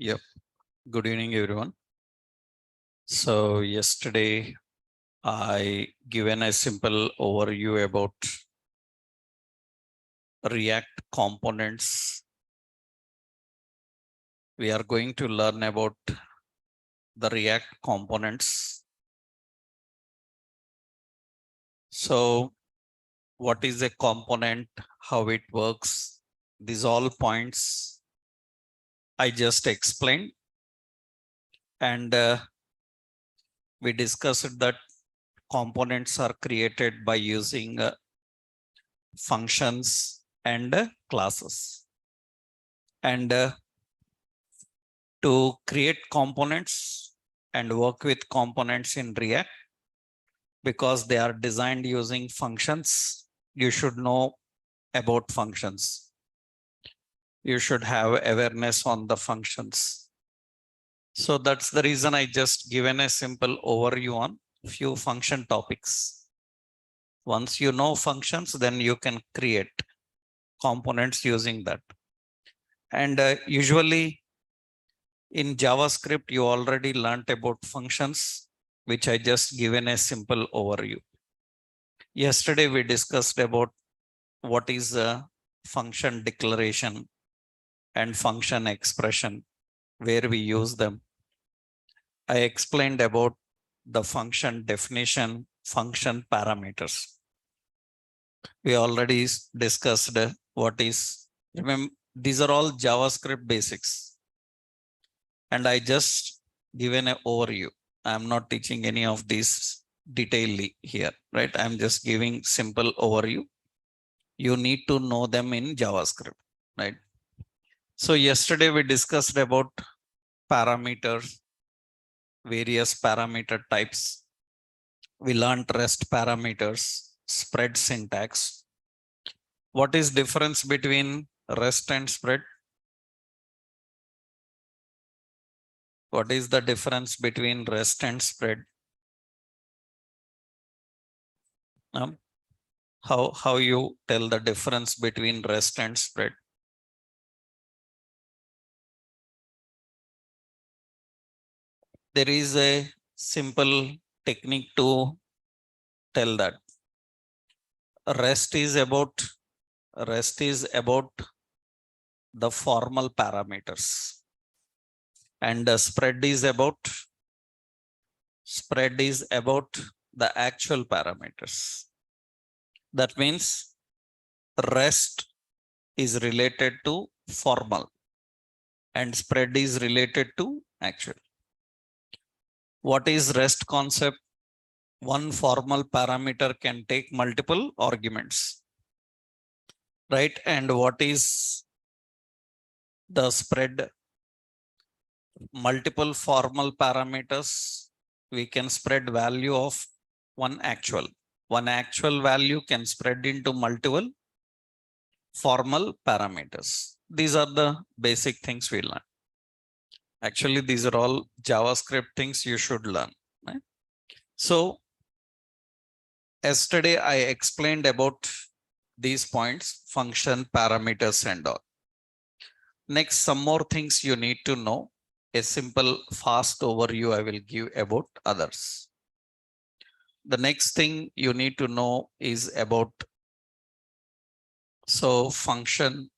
Yep. Good evening, everyone. So yesterday I given a simple overview about React components. We are going to learn about the React components. So what is a component? How it works? These all points I just explained, and we discussed that components are created by using functions and classes. And to create components and work with components in React, because they are designed using functions, you should know about functions. You should have awareness on the functions. So that's the reason I just given a simple overview on few function topics. Once you know functions, then you can create components using that. And usually in JavaScript, you already learned about functions, which I just given a simple overview. Yesterday, we discussed about what is a function declaration and function expression, where we use them. I explained about the function definition, function parameters. We already discussed what is, remember, these are all JavaScript basics. And I just given an overview. I'm not teaching any of these detailedly here, right? I'm just giving simple overview. You need to know them in JavaScript, right? So yesterday we discussed about parameters, various parameter types. We learned REST parameters, spread syntax. What is difference between REST and spread? What is the difference between REST and spread? How you tell the difference between REST and spread? There is a simple technique to tell that. REST is about the formal parameters, and the spread is about the actual parameters. That means REST is related to formal and spread is related to actual. What is REST concept? One formal parameter can take multiple arguments, right? And what is the spread? Multiple formal parameters, we can spread value of one actual. One actual value can spread into multiple formal parameters. These are the basic things we learn. Actually, these are all JavaScript things you should learn, right? So yesterday I explained about these points, function, parameters, and all. Next, some more things you need to know. A simple, fast overview I will give about others. The next thing you need to know is about function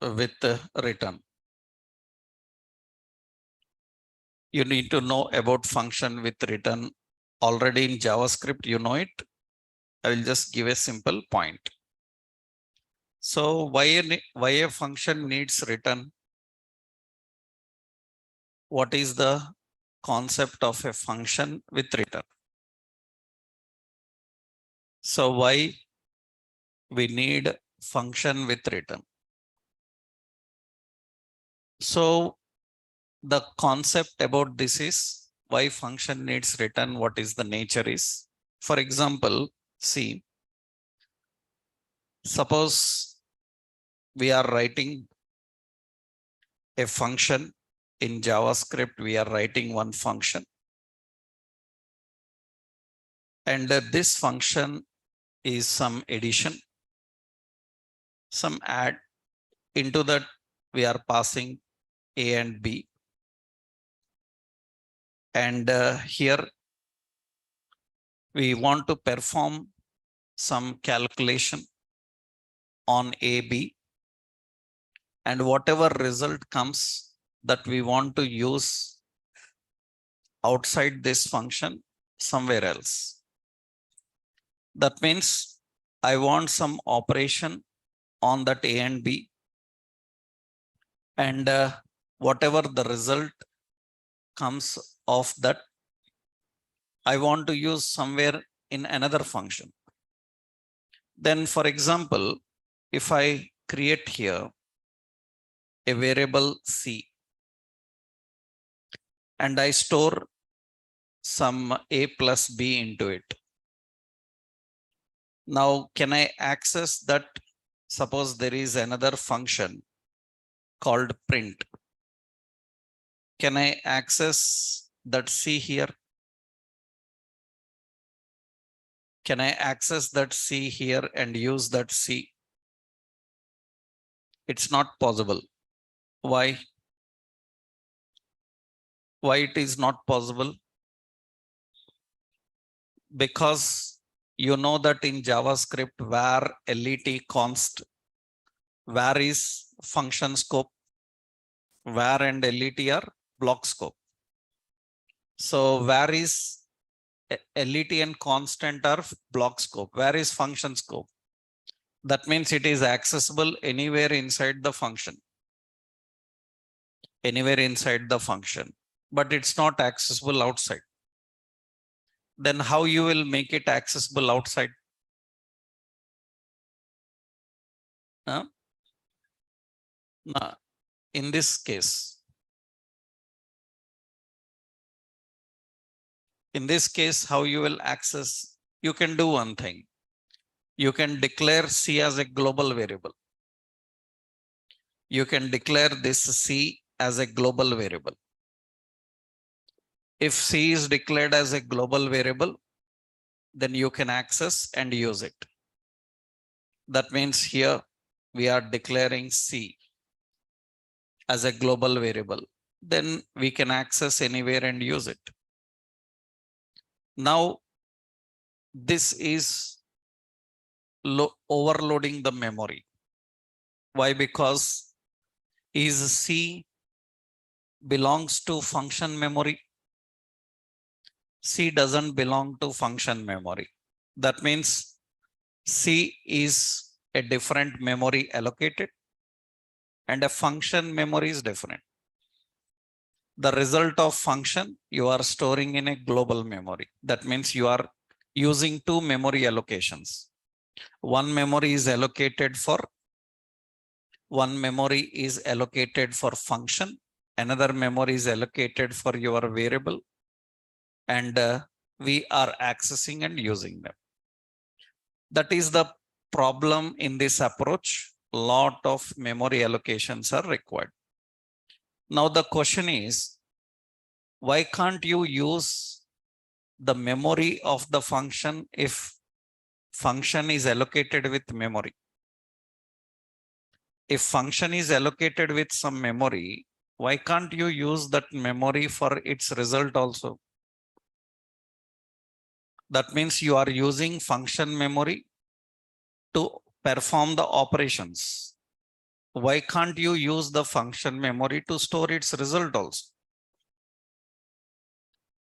with return. You need to know about function with return. Already in JavaScript, you know it. I will just give a simple point. So why a function needs return? What is the concept of a function with return? So why we need function with return? So the concept about this is why function needs return, what is the nature is. For example, see, suppose we are writing a function in JavaScript, we are writing one function. And this function is some addition, some add. Into that we are passing A and B. And here we want to perform some calculation on AB, and whatever result comes that we want to use outside this function somewhere else. That means I want some operation on that A and B, and whatever the result comes of that, I want to use somewhere in another function. Then, for example, if I create here a variable C and I store some A plus B into it. Now, can I access that? Suppose there is another function called print. Can I access that C here? Can I access that C here and use that C? It's not possible. Why? Why it is not possible? Because you know that in JavaScript, var let const, var is function scope, var and let are block scope. So var is let and constant are block scope, var is function scope. That means it is accessible anywhere inside the function. Anywhere inside the function, but it's not accessible outside. Then how you will make it accessible outside? Now, in this case, how you will access? You can do one thing. You can declare C as a global variable. You can declare this C as a global variable. If C is declared as a global variable, then you can access and use it. That means here we are declaring C as a global variable. Then we can access anywhere and use it. Now, this is overloading the memory. Why? Because is C belongs to function memory? C doesn't belong to function memory. That means C is a different memory allocated and a function memory is different. The result of function you are storing in a global memory. That means you are using two memory allocations. One memory is allocated for function. Another memory is allocated for your variable, and we are accessing and using them. That is the problem in this approach. Lot of memory allocations are required. Now the question is, why can't you use the memory of the function if function is allocated with memory? If function is allocated with some memory, why can't you use that memory for its result also? That means you are using function memory to perform the operations. Why can't you use the function memory to store its result also?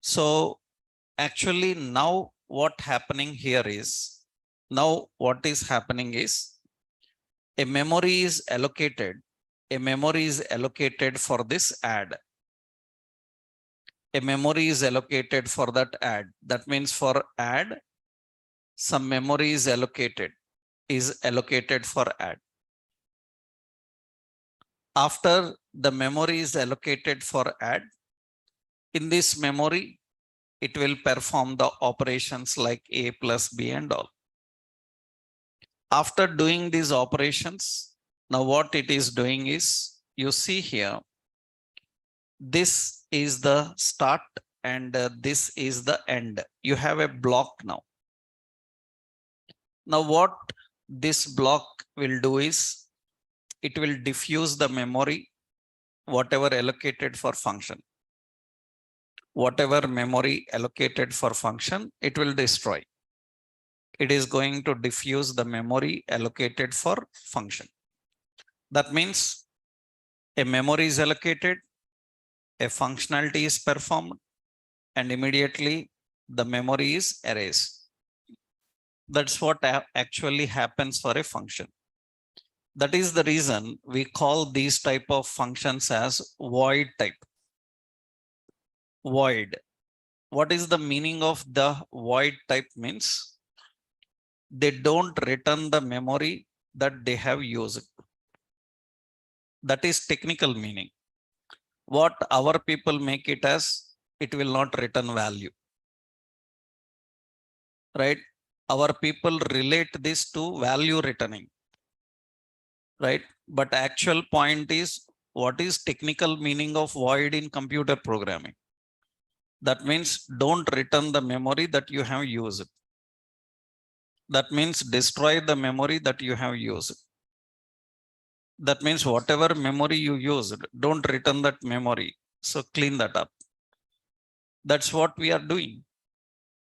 So actually now what is happening is a memory is allocated for this add. A memory is allocated for that add. That means for add, some memory is allocated for add. After the memory is allocated for add, in this memory, it will perform the operations like A plus B and all. After doing these operations, now what it is doing is, you see here, this is the start and this is the end. You have a block now. Now what this block will do is, it will diffuse the memory, whatever allocated for function. whatever memory allocated for function, it will destroy. It is going to diffuse the memory allocated for function. That means a memory is allocated, a functionality is performed, and immediately the memory is erased. That's what actually happens for a function. That is the reason we call these type of functions as void type. Void. What is the meaning of the void type means? They don't return the memory that they have used. That is technical meaning. What our people make it as, it will not return value. Right? Our people relate this to value returning. Right? But actual point is, what is technical meaning of void in computer programming? That means don't return the memory that you have used. That means destroy the memory that you have used. That means whatever memory you used, don't return that memory. So clean that up. That's what we are doing.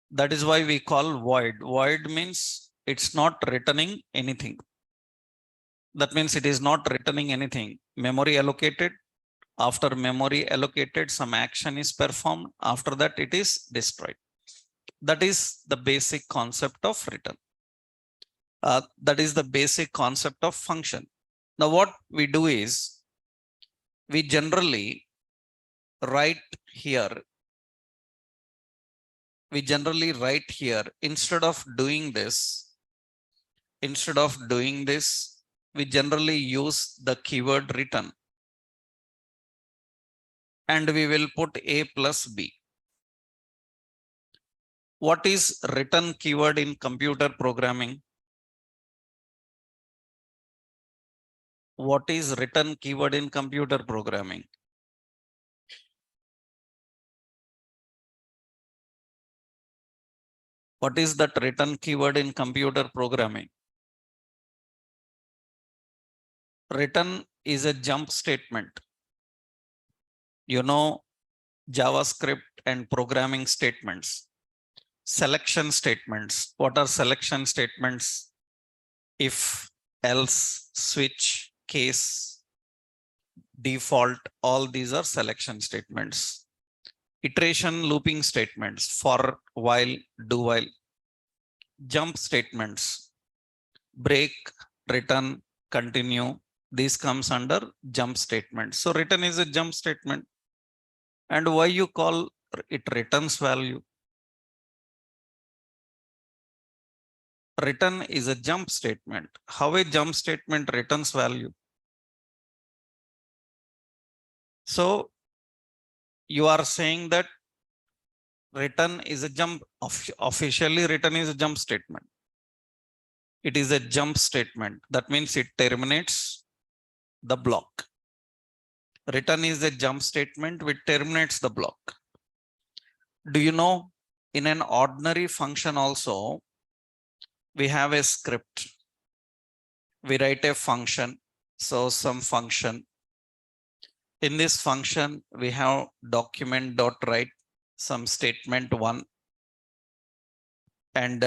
That is why we call void. Void means it's not returning anything. That means it is not returning anything. Memory allocated. After memory allocated, some action is performed. After that, it is destroyed. That is the basic concept of return. That is the basic concept of function. Now, what we do is, we generally write here. We generally write here, instead of doing this, we generally use the keyword return. And we will put A plus B. What is return keyword in computer programming? What is return keyword in computer programming? What is that return keyword in computer programming? Return is a jump statement. You know, JavaScript and programming statements. Selection statements. What are selection statements? If, else, switch, case, default, all these are selection statements. Iteration looping statements, for, while, do while. Jump statements, break, return, continue. This comes under jump statements. So return is a jump statement. And why you call it returns value? Return is a jump statement. How a jump statement returns value? So you are saying that return is a jump, officially return is a jump statement. It is a jump statement. That means it terminates the block. Return is a jump statement which terminates the block. Do you know, in an ordinary function also, we have a script. We write a function. So some function. In this function, we have document.write some statement 1. And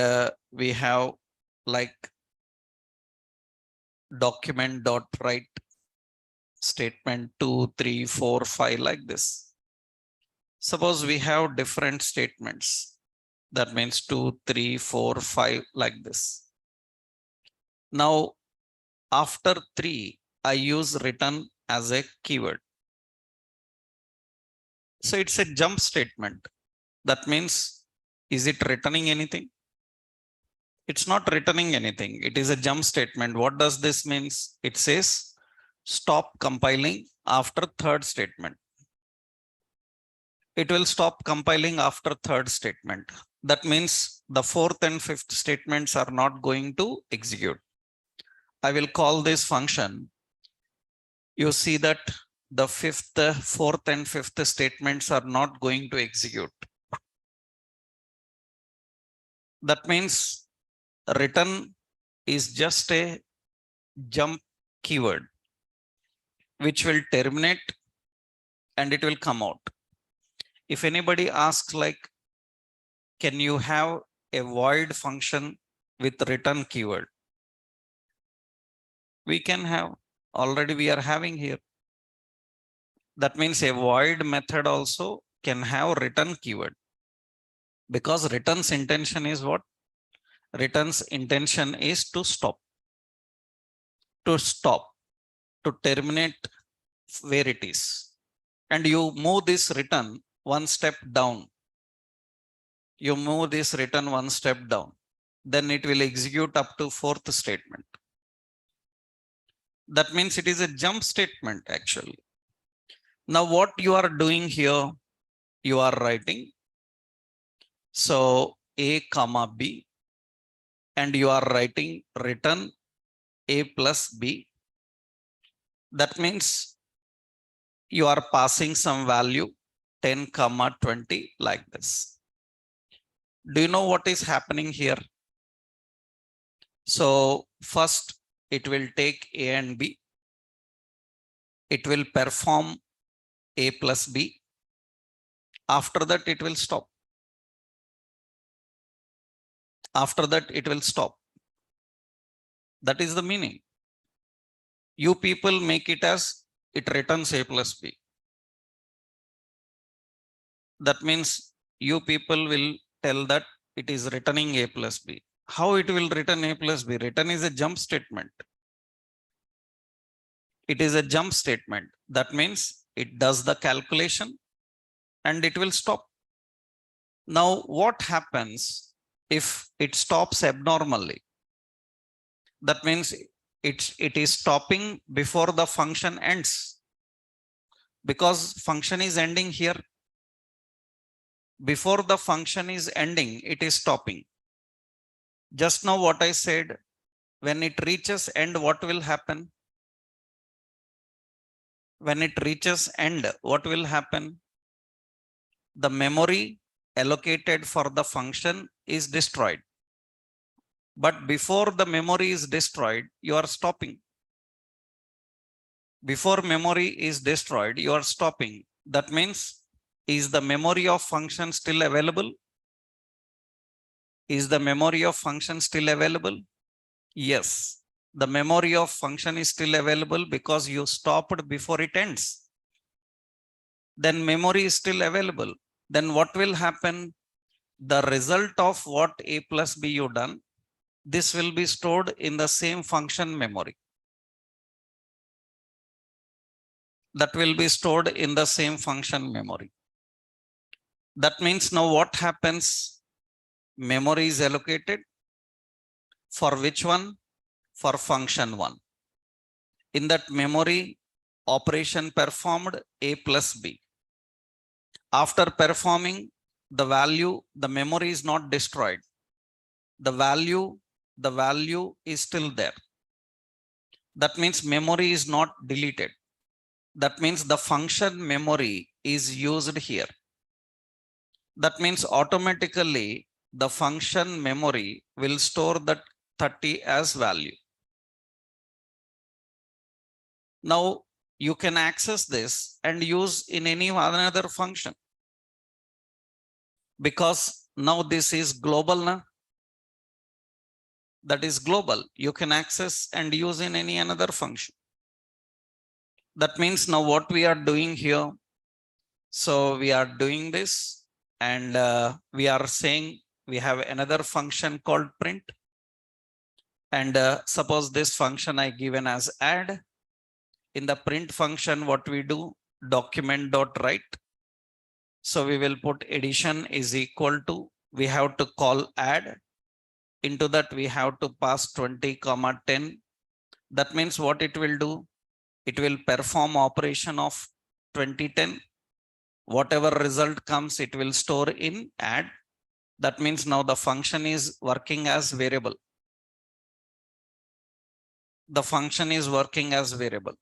we have like document.write statement 2, 3, 4, 5 like this. Suppose we have different statements. That means 2, 3, 4, 5 like this. Now, after 3, I use return as a keyword. So it's a jump statement. That means, is it returning anything? It's not returning anything. It is a jump statement. What does this mean? It says stop compiling after third statement. It will stop compiling after third statement. That means the fourth and fifth statements are not going to execute. I will call this function. You see that the fourth and fifth statements are not going to execute. That means return is just a jump keyword which will terminate and it will come out. If anybody asks like, can you have a void function with return keyword? We can have, already we are having here. That means a void method also can have return keyword, because return's intention is what? Return's intention is to stop, to terminate where it is. And you move this return one step down. You move this return one step down, then it will execute up to fourth statement. That means it is a jump statement actually. Now what you are doing here, you are writing so A comma B, and you are writing return A plus B. That means you are passing some value 10 comma 20 like this. Do you know what is happening here? So first it will take A and B. It will perform A plus B. After that it will stop. After that it will stop. That is the meaning. You people make it as it returns A plus B. That means you people will tell that it is returning A plus B. How it will return A plus B? Return is a jump statement. It is a jump statement. That means it does the calculation and it will stop. Now what happens if it stops abnormally? That means it is stopping before the function ends, because function is ending here. Before the function is ending, it is stopping. Just now what I said, when it reaches end, what will happen? When it reaches end, what will happen? The memory allocated for the function is destroyed. But before the memory is destroyed, you are stopping. Before memory is destroyed, you are stopping. That means, is the memory of function still available? Is the memory of function still available? Yes, the memory of function is still available because you stopped before it ends. Then memory is still available. Then what will happen? The result of what A plus B you done, this will be stored in the same function memory. That will be stored in the same function memory. That means now what happens? Memory is allocated for which one? For function one. In that memory, operation performed A plus B. After performing the value, the memory is not destroyed. The value is still there. That means memory is not deleted. That means the function memory is used here. That means automatically the function memory will store that 30 as value. Now you can access this and use in any another function, because now this is global now. That is global. You can access and use in any another function. That means now what we are doing here. So we are doing this and we are saying we have another function called print. And suppose this function I given as add. In the print function, what we do, document.write. So we will put addition is equal to, we have to call add. Into that we have to pass 20 comma 10. That means what it will do, it will perform operation of 2010. Whatever result comes, it will store in add. That means now the function is working as variable. The function is working as variable.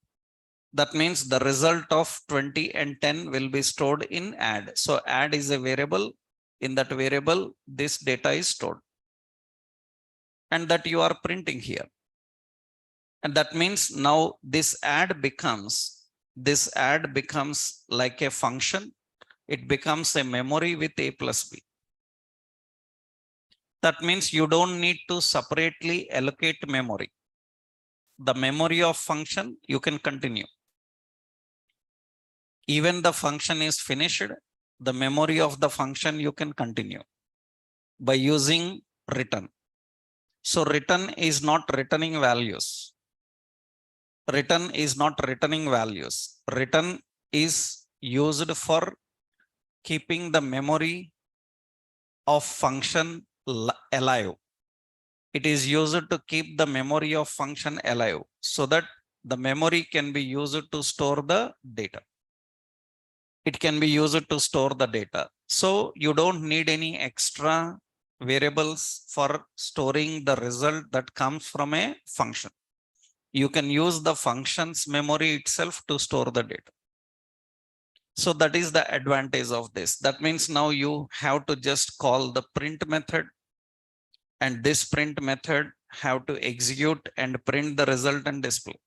That means the result of 20 and 10 will be stored in add. So add is a variable. In that variable, this data is stored. And that you are printing here. And that means now this add becomes like a function. it becomes a memory with a plus b. That means you don't need to separately allocate memory. The memory of function, you can continue. Even the function is finished, the memory of the function you can continue by using return. So return is not returning values. Return is not returning values. Return is used for keeping the memory of function alive. It is used to keep the memory of function alive so that the memory can be used to store the data. It can be used to store the data. So you don't need any extra variables for storing the result that comes from a function. You can use the function's memory itself to store the data. So that is the advantage of this. That means now you have to just call the print method, and this print method have to execute and print the result and display.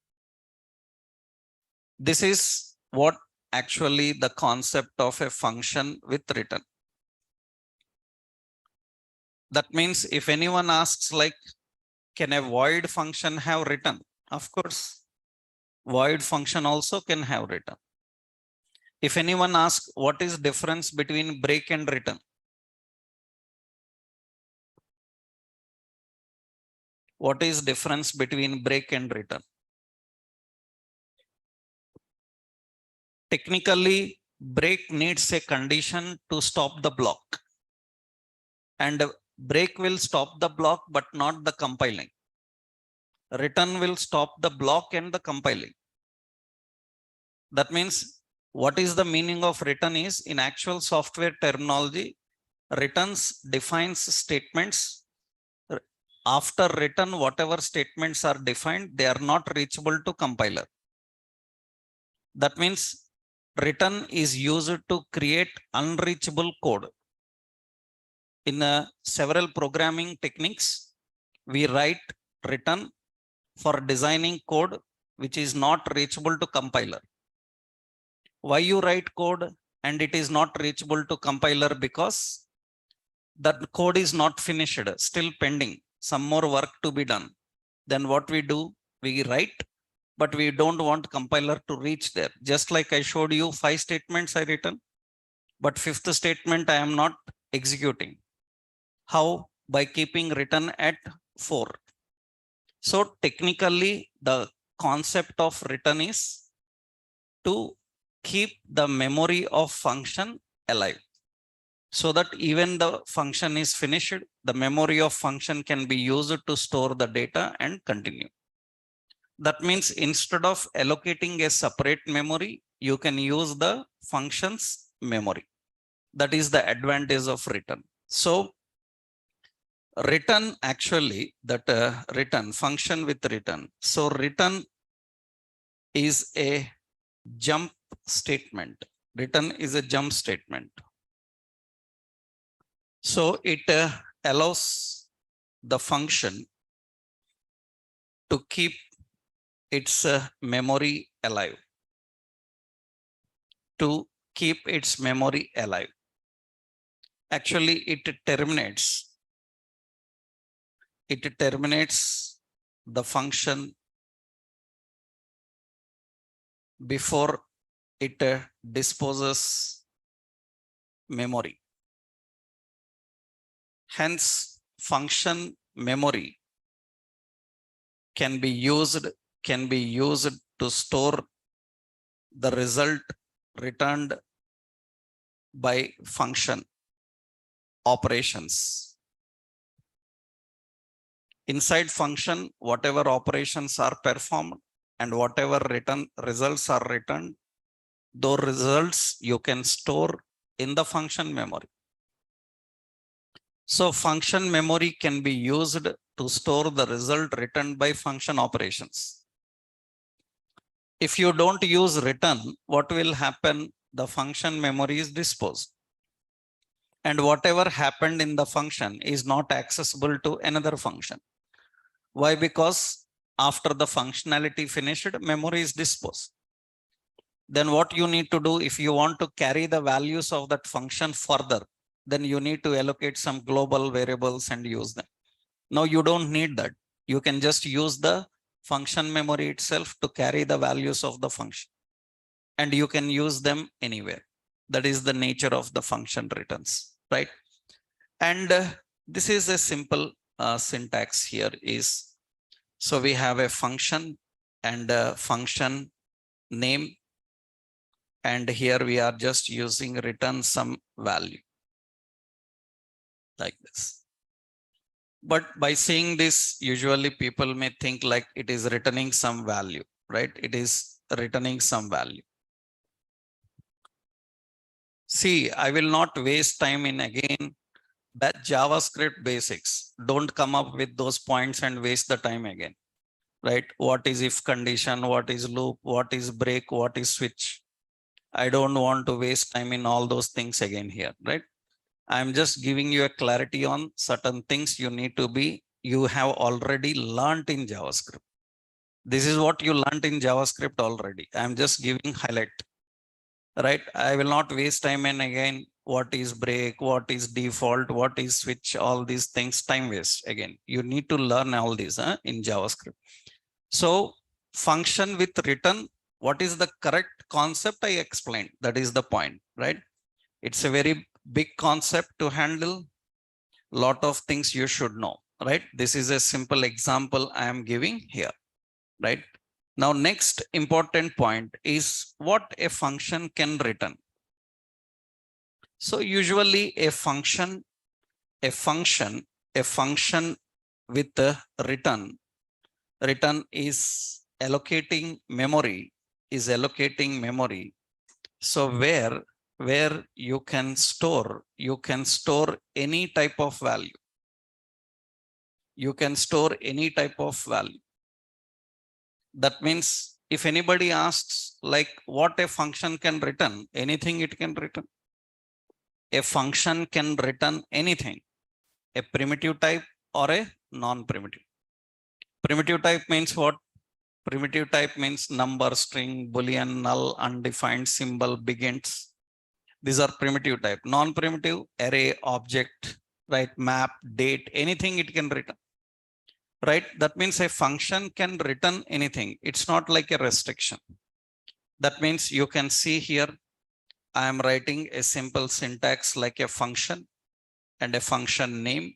This is what actually the concept of a function with return. That means if anyone asks like, can a void function have return? Of course, void function also can have return. If anyone asks what is difference between break and return? What is difference between break and return? Technically, break needs a condition to stop the block. And break will stop the block, but not the compiling. Return will stop the block and the compiling. That means what is the meaning of return is, in actual software terminology, returns defines statements. After return, whatever statements are defined, they are not reachable to compiler. That means return is used to create unreachable code. In several programming techniques, we write return for designing code which is not reachable to compiler. Why you write code and it is not reachable to compiler? Because that code is not finished, still pending, some more work to be done. Then what we do, we write, but we don't want compiler to reach there. Just like I showed you 5 statements I written, but 5th statement I am not executing. How? By keeping return at 4. So technically the concept of return is to keep the memory of function alive, so that even the function is finished, the memory of function can be used to store the data and continue. That means instead of allocating a separate memory, you can use the function's memory. That is the advantage of return. So return, actually, that return function with return. So return is a jump statement. Return is a jump statement. So it allows the function to keep its memory alive. To keep its memory alive. Actually, it terminates the function before it disposes memory. Hence, function memory can be used to store the result returned by function operations. Inside function, whatever operations are performed and whatever results are returned, those results you can store in the function memory. So function memory can be used to store the result returned by function operations. If you don't use return, what will happen? The function memory is disposed. And whatever happened in the function is not accessible to another function. Why? Because after the functionality finished, memory is disposed. then what you need to do, if you want to carry the values of that function further, then you need to allocate some global variables and use them. Now you don't need that. You can just use the function memory itself to carry the values of the function, and you can use them anywhere. That is the nature of the function returns, right? And this is a simple syntax here is, so we have a function and a function name, and here we are just using return some value like this. But by saying this, usually people may think like it is returning some value, right? It is returning some value. See, I will not waste time in again that JavaScript basics. Don't come up with those points and waste the time again, right? What is if condition? What is loop? What is break? What is switch? I don't want to waste time in all those things again here, right? I'm just giving you a clarity on certain things you need to be, you have already learned in JavaScript. This is what you learned in JavaScript already. I'm just giving highlight, right? I will not waste time and again, what is break, what is default, what is switch, all these things, time waste again. You need to learn all these in JavaScript. So function with return, what is the correct concept I explained? That is the point, right? It's a very big concept to handle. Lot of things you should know, right? This is a simple example I am giving here, right? Now, next important point is what a function can return. So usually a function with a return is allocating memory, So where you can store any type of value. You can store any type of value. That means if anybody asks like what a function can return, anything it can return. A function can return anything, a primitive type or a non-primitive. Primitive type means what? Primitive type means number, string, boolean, null, undefined, symbol, bigint. These are primitive type. Non-primitive, array, object, right? Map, date, anything it can return. Right? That means a function can return anything. It's not like a restriction. That means you can see here, I am writing a simple syntax like a function and a function name,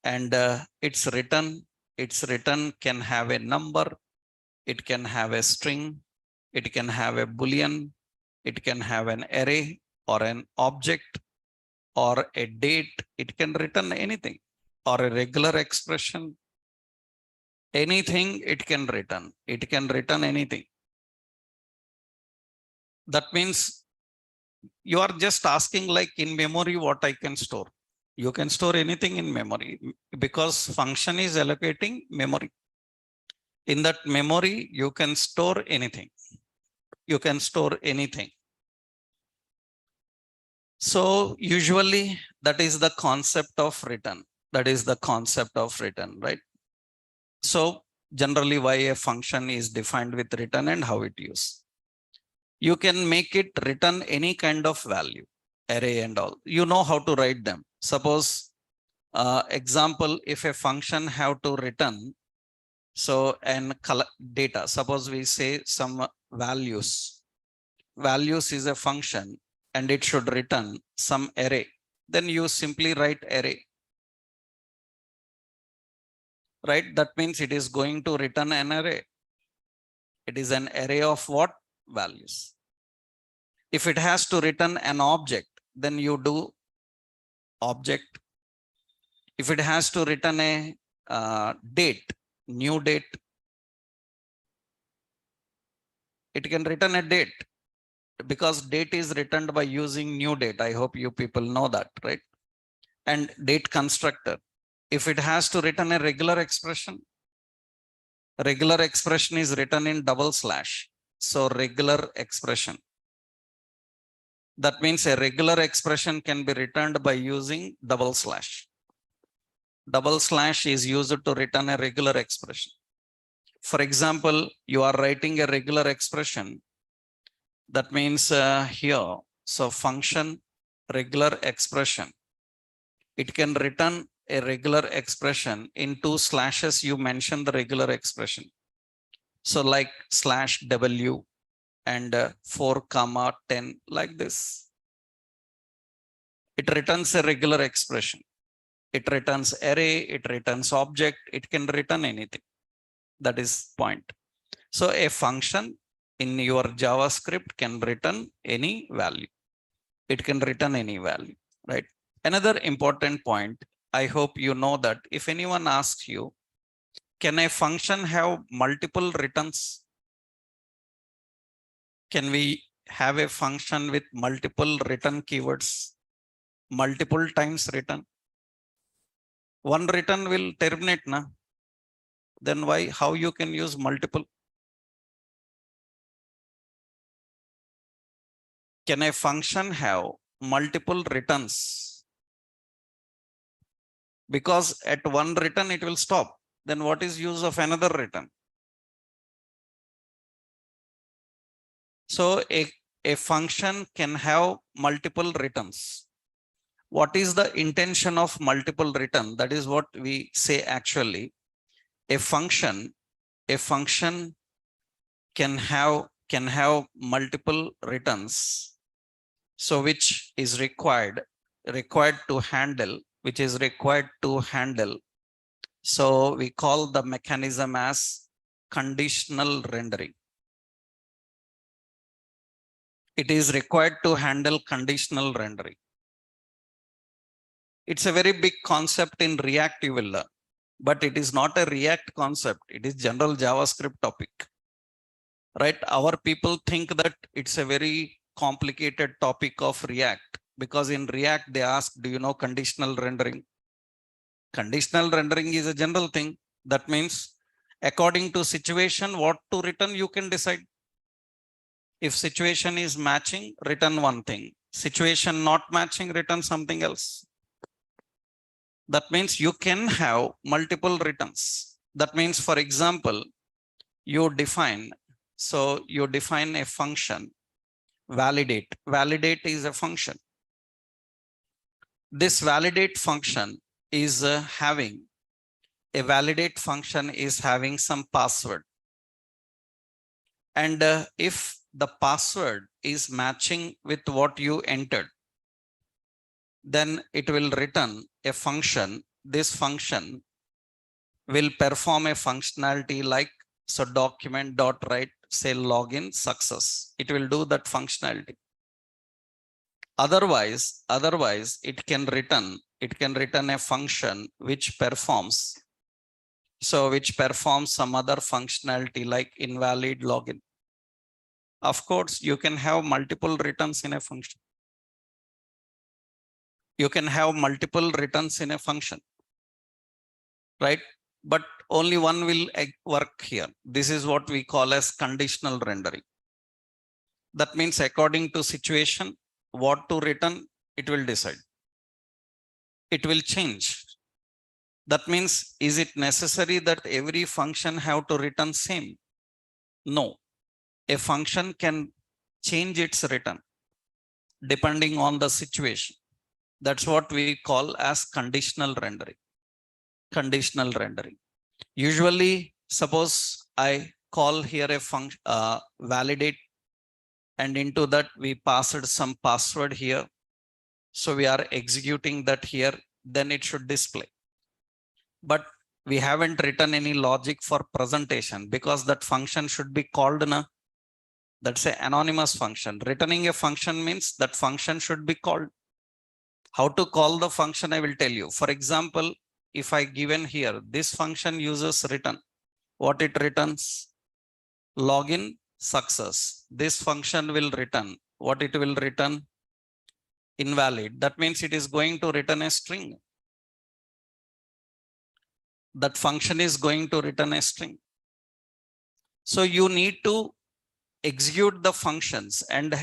and its return can have a number, it can have a string, it can have a boolean, it can have an array or an object or a date. It can return anything, or a regular expression. Anything it can return. It can return anything. That means you are just asking like in memory what I can store. You can store anything in memory because function is allocating memory. In that memory, you can store anything. You can store anything. So usually that is the concept of return. That is the concept of return, right? So generally why a function is defined with return and how it used. You can make it return any kind of value, array and all. You know how to write them. Suppose example, if a function have to return, so and data, suppose we say some values. Values is a function and it should return some array. Then you simply write array. Right? That means it is going to return an array. It is an array of what? Values. If it has to return an object, then you do object. If it has to return a date, new date, it can return a date because date is returned by using new date. I hope you people know that, right? And date constructor. If it has to return a regular expression is written in double slash. So regular expression. That means a regular expression can be returned by using double slash. Double slash is used to return a regular expression. For example, you are writing a regular expression That means here, so function regular expression, it can return a regular expression. In 2 slashes, you mention the regular expression. So like /w and 4, 10 like this. It returns a regular expression. It returns array, it returns object, it can return anything. That is point. So a function in your JavaScript can return any value. It can return any value, right? Another important point, I hope you know that if anyone asks you, can a function have multiple returns? Can we have a function with multiple return keywords, multiple times return? One return will terminate, na? Then why, how you can use multiple? Can a function have multiple returns? Because at one return it will stop. Then what is use of another return? So a function can have multiple returns. What is the intention of multiple return? That is what we say actually. A function can have multiple returns. So which is required to handle, which is required to handle. So we call the mechanism as conditional rendering. It is required to handle conditional rendering. It's a very big concept in React you will learn, but it is not a React concept. It is general JavaScript topic, right? Our people think that it's a very complicated topic of React because in React they ask, do you know conditional rendering? Conditional rendering is a general thing. That means according to situation, what to return, you can decide. If situation is matching, return one thing. Situation not matching, return something else. That means you can have multiple returns. That means, for example, you define a function, validate. Validate is a function. This validate function is having some password. And if the password is matching with what you entered, then it will return a function. This function will perform a functionality like, so document.write, say login success. It will do that functionality. Otherwise, it can return a function which performs some other functionality like invalid login. Of course, you can have multiple returns in a function. You can have multiple returns in a function, right? But only one will work here. This is what we call as conditional rendering. That means according to situation, what to return, it will decide. It will change. That means, is it necessary that every function have to return same? No. A function can change its return depending on the situation. That's what we call as conditional rendering. Conditional rendering. Usually, suppose I call here a function validate, and into that we passed some password here. So we are executing that here, then it should display. But we haven't written any logic for presentation because that function should be called in a, that's an anonymous function. Returning a function means that function should be called. How to call the function, I will tell you. For example, if I given here, this function uses return. What it returns? Login success. This function will return. What it will return? Invalid. That means it is going to return a string. That function is going to return a string. So you need to execute the functions and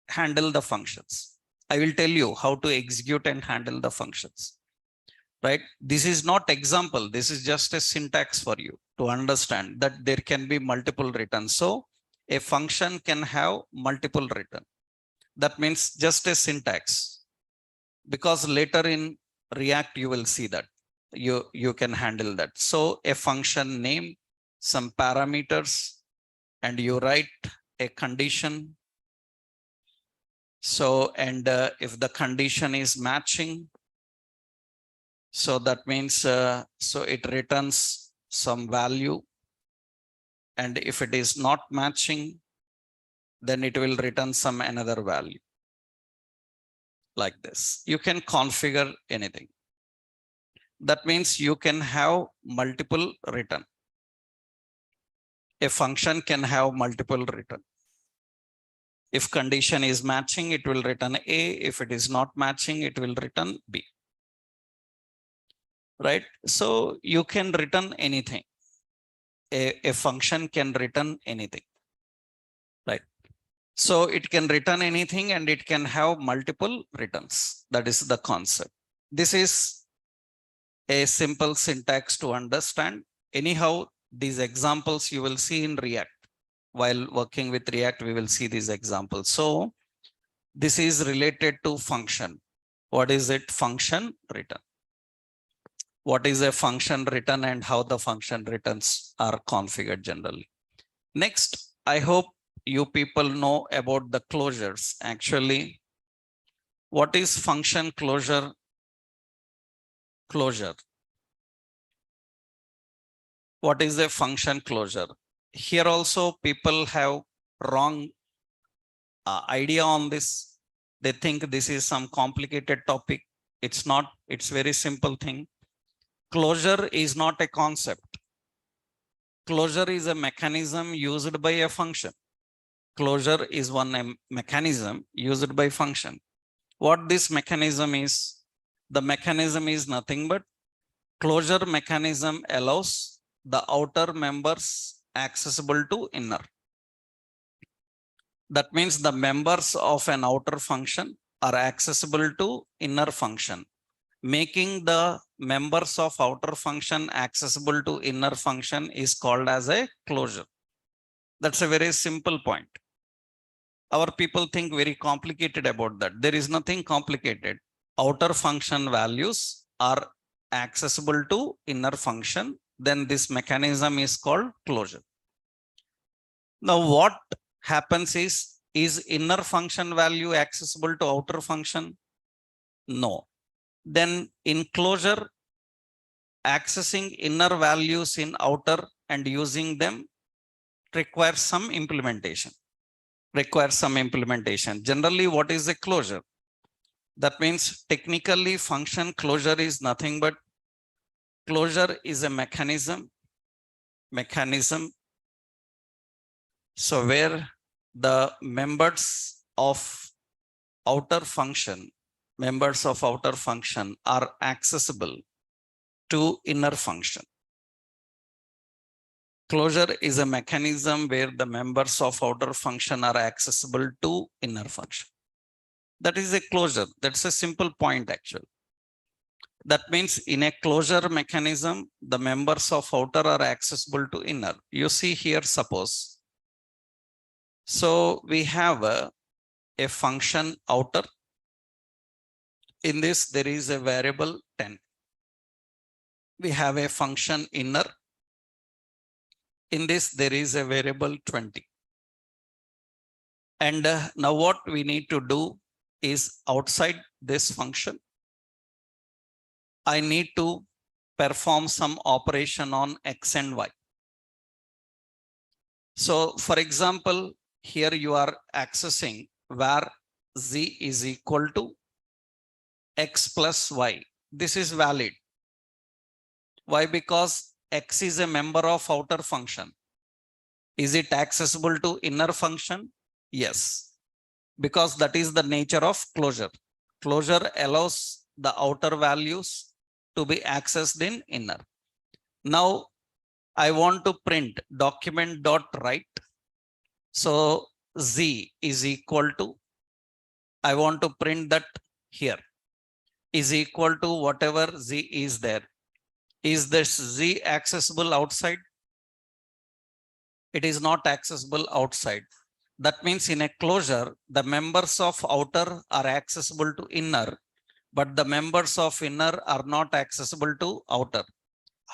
handle the functions. I will tell you how to execute and handle the functions, right? This is not example. This is just a syntax for you to understand that there can be multiple returns. So A function can have multiple return. That means just a syntax, because later in React, you will see that you can handle that. So a function name, some parameters, and you write a condition. So, and if the condition is matching, so that means, so it returns some value. And if it is not matching, then it will return some another value like this. You can configure anything. That means you can have multiple return. A function can have multiple return. If condition is matching, it will return A. If it is not matching, it will return B. Right? So you can return anything. A function can return anything. Right? So it can return anything and it can have multiple returns. That is the concept. This is a simple syntax to understand. Anyhow, these examples you will see in React. While working with React, we will see these examples. So this is related to function. What is it? Function return. What is a function return and how the function returns are configured generally. Next, I hope you people know about the closures. Actually, what is function closure? What is a function closure? Here also people have wrong idea on this. They think this is some complicated topic. It's not. It's very simple thing. Closure is not a concept. Closure is a mechanism used by a function. Closure is one mechanism used by function. What this mechanism is? The mechanism is nothing but closure mechanism allows the outer members accessible to inner. That means the members of an outer function are accessible to inner function. Making the members of outer function accessible to inner function is called as a closure. That's a very simple point. Our people think very complicated about that. There is nothing complicated. Outer function values are accessible to inner function. Then this mechanism is called closure. Now what happens is inner function value accessible to outer function? No. Then in closure, accessing inner values in outer and using them requires some implementation. Generally, what is a closure? That means technically function closure is nothing but closure is a mechanism. So where the members of outer function are accessible to inner function. Closure is a mechanism where the members of outer function are accessible to inner function. That is a closure. That's a simple point actually. That means in a closure mechanism, the members of outer are accessible to inner. You see here, suppose. So we have a function outer. In this, there is a variable 10. We have a function inner. In this, there is a variable 20. And now what we need to do is outside this function, I need to perform some operation on X and Y. So for example, here you are accessing where Z is equal to X plus Y. This is valid. Why? Because X is a member of outer function. Is it accessible to inner function? Yes, because that is the nature of closure. Closure allows the outer values to be accessed in inner. Now I want to print document.write. So Z is equal to, I want to print that here is equal to whatever Z is there. Is this Z accessible outside? it is not accessible outside. That means in a closure, the members of outer are accessible to inner, but the members of inner are not accessible to outer.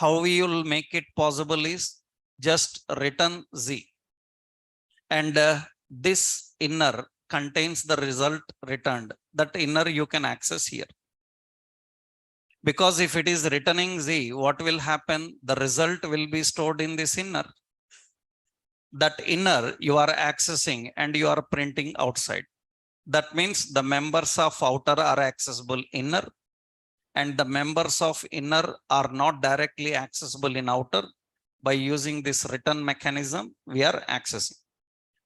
How we will make it possible is just return Z. And this inner contains the result returned. That inner you can access here. Because if it is returning Z, what will happen? The result will be stored in this inner. That inner you are accessing and you are printing outside. That means the members of outer are accessible inner and the members of inner are not directly accessible in outer. By using this return mechanism, we are accessing.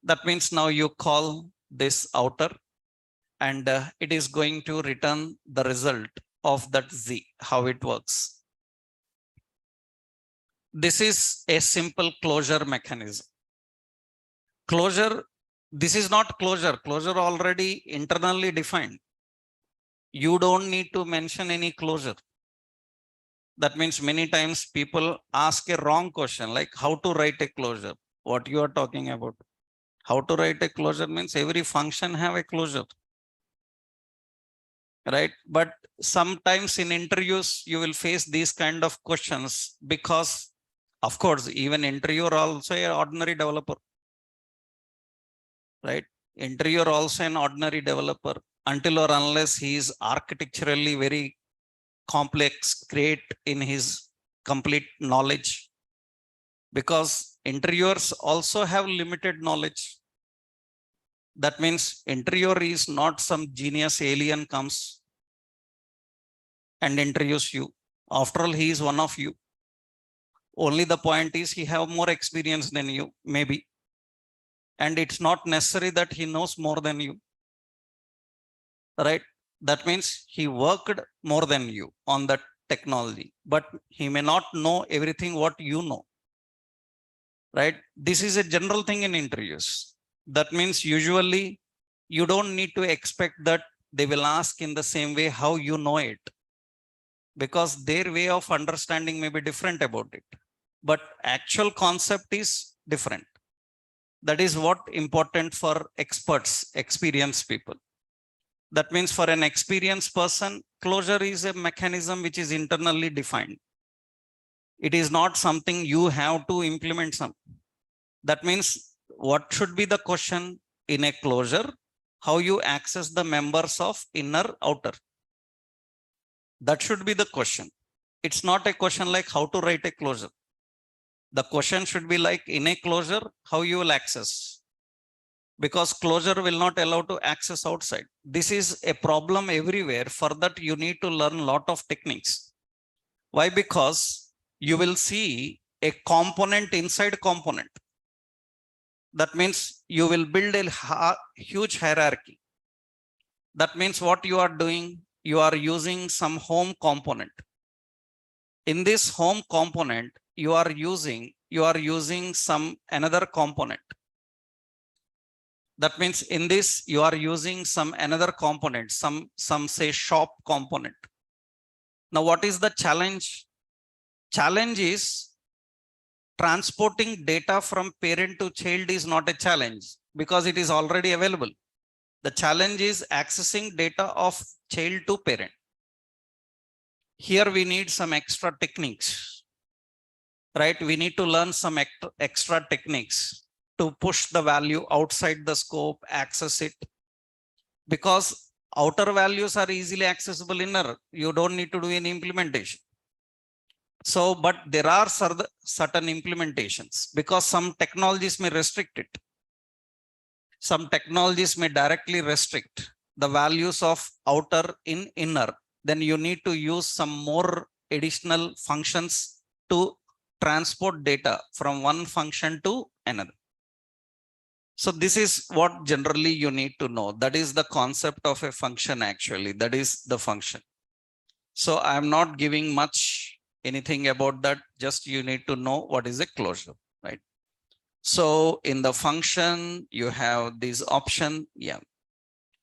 That means now you call this outer and it is going to return the result of that Z, how it works. This is a simple closure mechanism. Closure, this is not closure. Closure already internally defined. You don't need to mention any closure. That means many times people ask a wrong question like how to write a closure. What you are talking about? How to write a closure means every function have a closure. Right? But sometimes in interviews, you will face these kind of questions because, of course, even interviewer also an ordinary developer. Right? Interviewer also an ordinary developer until or unless he is architecturally very complex, great in his complete knowledge. Because interviewers also have limited knowledge. That means interviewer is not some genius alien comes and interviews you. After all, he is one of you. Only the point is he have more experience than you, maybe. And it's not necessary that he knows more than you. Right? That means he worked more than you on that technology, but he may not know everything what you know. Right? This is a general thing in interviews. That means usually you don't need to expect that they will ask in the same way how you know it, because their way of understanding may be different about it. But actual concept is different. That is what important for experts, experienced people. That means for an experienced person, closure is a mechanism which is internally defined. It is not something you have to implement some. That means what should be the question in a closure? How you access the members of inner outer. That should be the question. It's not a question like how to write a closure. The question should be like in a closure, how you will access. Because closure will not allow to access outside. This is a problem everywhere. For that, you need to learn a lot of techniques. Why? Because you will see a component inside component. That means you will build a huge hierarchy. That means what you are doing, you are using some home component. In this home component, you are using some another component. That means in this, you are using some another component, some say shop component. Now, what is the challenge? Challenge is transporting data from parent to child is not a challenge because it is already available. The challenge is accessing data of child to parent. Here we need some extra techniques, right? We need to learn some extra techniques to push the value outside the scope, access it. Because outer values are easily accessible inner. You don't need to do any implementation. So, but there are certain implementations because some technologies may restrict it. Some technologies may directly restrict the values of outer in inner. Then you need to use some more additional functions to transport data from one function to another. So this is what generally you need to know. That is the concept of a function actually. That is the function. So I'm not giving much anything about that. Just you need to know what is a closure, right? So in the function, you have this option. Yeah,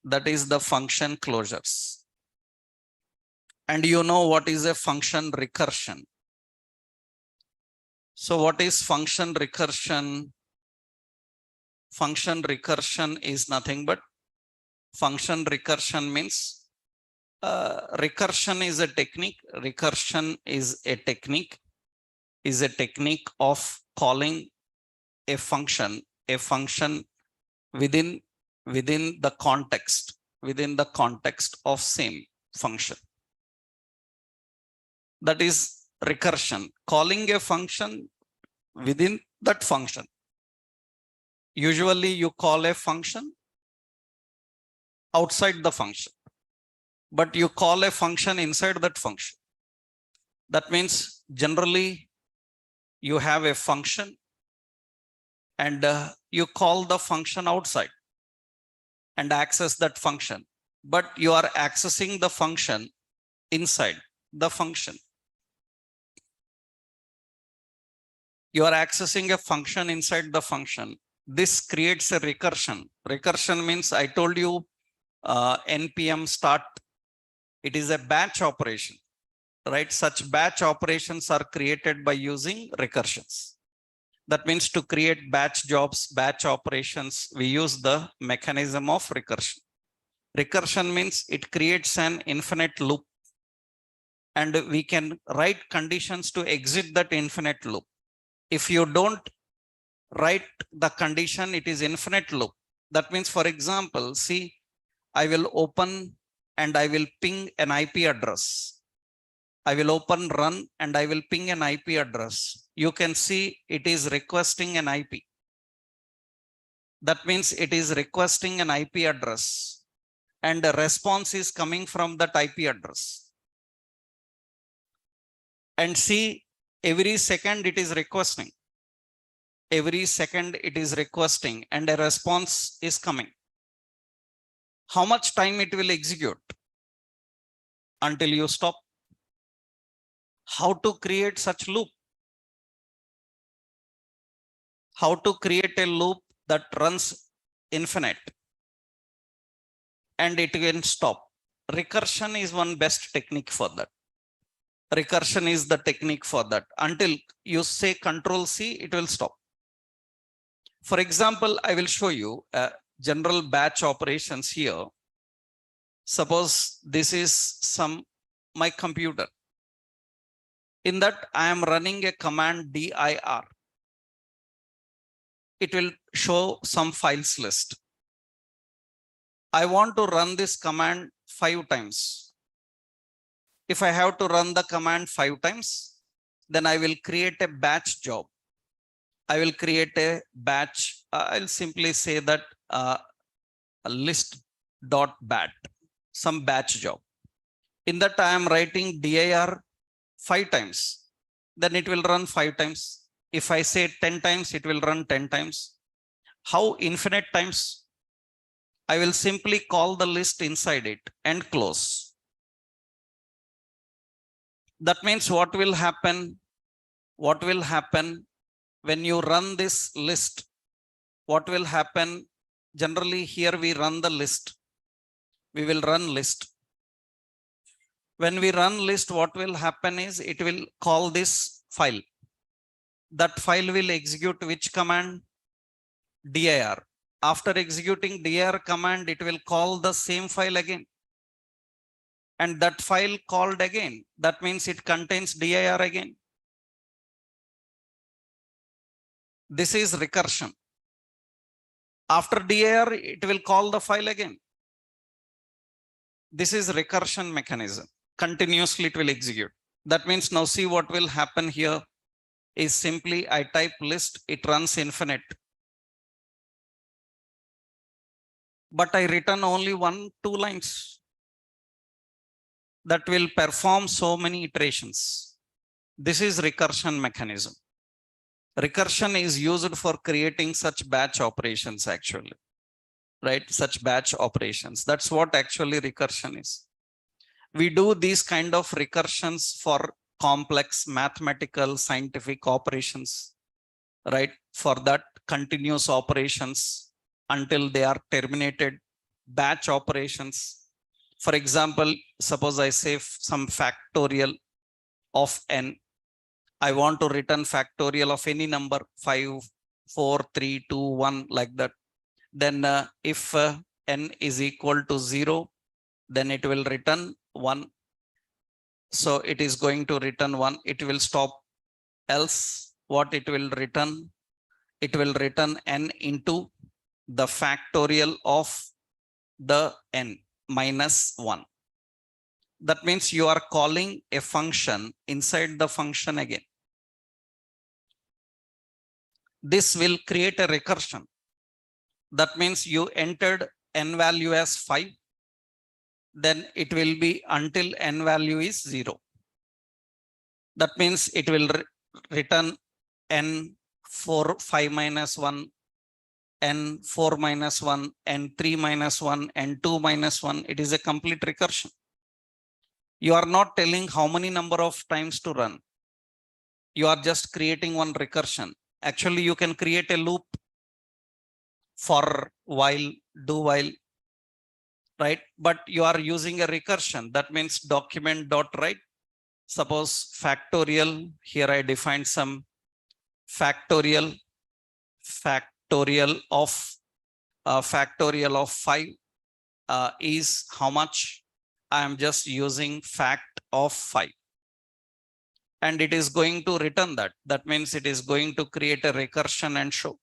that is the function closures. And you know what is a function recursion. So what is function recursion? function recursion is nothing but function recursion means recursion is a technique. Recursion is a technique of calling a function within the context of same function. That is recursion, calling a function within that function. Usually you call a function outside the function, but you call a function inside that function. That means generally you have a function and you call the function outside and access that function, but you are accessing the function inside the function. You are accessing a function inside the function. This creates a recursion. Recursion means I told you npm start. It is a batch operation, right? Such batch operations are created by using recursions. That means to create batch jobs, batch operations, we use the mechanism of recursion. Recursion means it creates an infinite loop, and we can write conditions to exit that infinite loop. If you don't write the condition, it is infinite loop. That means, for example, see, I will open and I will ping an IP address. I will open run and I will ping an IP address. You can see it is requesting an IP. That means it is requesting an IP address and the response is coming from that IP address. And see, every second it is requesting. Every second it is requesting and a response is coming. How much time it will execute until you stop? How to create such loop? How to create a loop that runs infinite and it can stop? Recursion is one best technique for that. Recursion is the technique for that. Until you say Control C, it will stop. For example, I will show you general batch operations here. Suppose this is my computer. In that, I am running a command dir. It will show some files list. I want to run this command 5 times. If I have to run the command 5 times, then I will create a batch job. I will create a batch. I'll simply say that a list.bat, some batch job. In that, I am writing dir 5 times. Then it will run 5 times. If I say 10 times, it will run 10 times. How infinite times? I will simply call the list inside it and close. That means what will happen? What will happen when you run this list? What will happen? Generally, here we run the list. We will run list. When we run list, what will happen is it will call this file. That file will execute which command? dir. After executing dir command, it will call the same file again. And that file called again. That means it contains dir again. This is recursion. After dir, it will call the file again. This is recursion mechanism. Continuously it will execute. That means now see what will happen here is simply I type list, it runs infinite. But I return only 1-2 lines. That will perform so many iterations. This is recursion mechanism. Recursion is used for creating such batch operations actually, right? Such batch operations. That's what actually recursion is. We do these kind of recursions for complex mathematical scientific operations, right? For that continuous operations until they are terminated, batch operations. For example, suppose I say some factorial of n. I want to return factorial of any number 5, 4, 3, 2, 1 like that. Then if n is equal to 0, then it will return 1. So it is going to return 1. It will stop. Else what it will return? It will return n into the factorial of the n minus 1. That means you are calling a function inside the function again. This will create a recursion. That means you entered n value as 5. Then it will be until n value is 0. That means it will return n 4, 5 minus 1, n 4 minus 1, n 3 minus 1, n 2 minus 1. It is a complete recursion. You are not telling how many number of times to run. You are just creating one recursion. Actually, you can create a loop for while, do while, right? But you are using a recursion. That means document dot write. Suppose factorial. Here I defined some factorial of 5 is how much? I am just using fact of 5. And it is going to return that. That means it is going to create a recursion and show.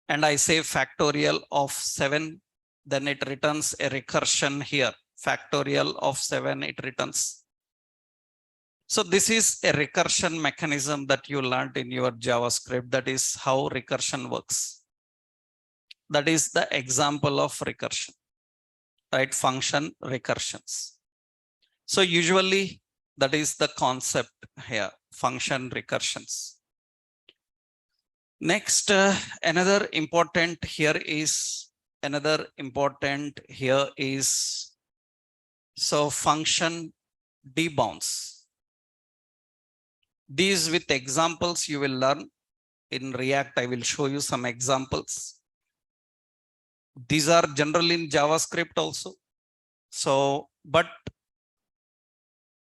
And I say factorial of 7, then it returns a recursion here. Factorial of 7, it returns. So this is a recursion mechanism that you learned in your JavaScript. That is how recursion works. That is the example of recursion, right? Function recursions. So usually that is the concept here, function recursions. Next, another important here is so function debounce. These with examples you will learn in React. I will show you some examples. These are generally in JavaScript also. So, but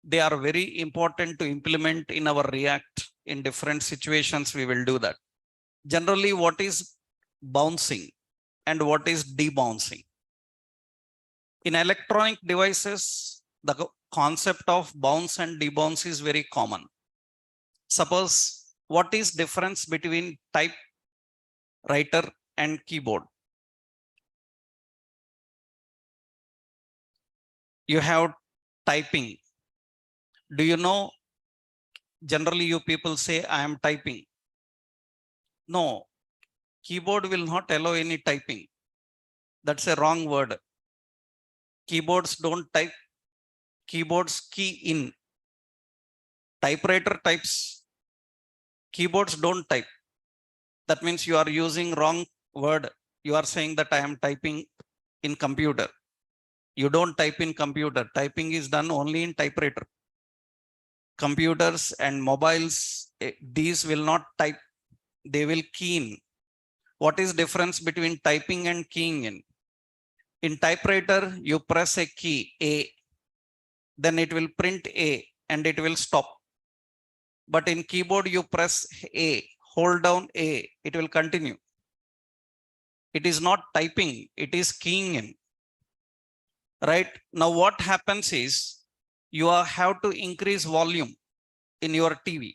they are very important to implement in our React in different situations. We will do that. Generally, what is bouncing and what is debouncing? In electronic devices, the concept of bounce and debounce is very common. Suppose, what is difference between typewriter and keyboard? You have typing. Do you know, generally you people say, I am typing. No, keyboard will not allow any typing. That's a wrong word. Keyboards don't type. Keyboards key in. Typewriter types. Keyboards don't type. That means you are using wrong word. You are saying that I am typing in computer. You don't type in computer. Typing is done only in typewriter. Computers and mobiles, these will not type. They will key in. What is difference between typing and keying in? In typewriter, you press a key, A, then it will print A and it will stop. But in keyboard, you press A, hold down A, it will continue. It is not typing, it is keying in. Right? Now what happens is, you have to increase volume in your TV.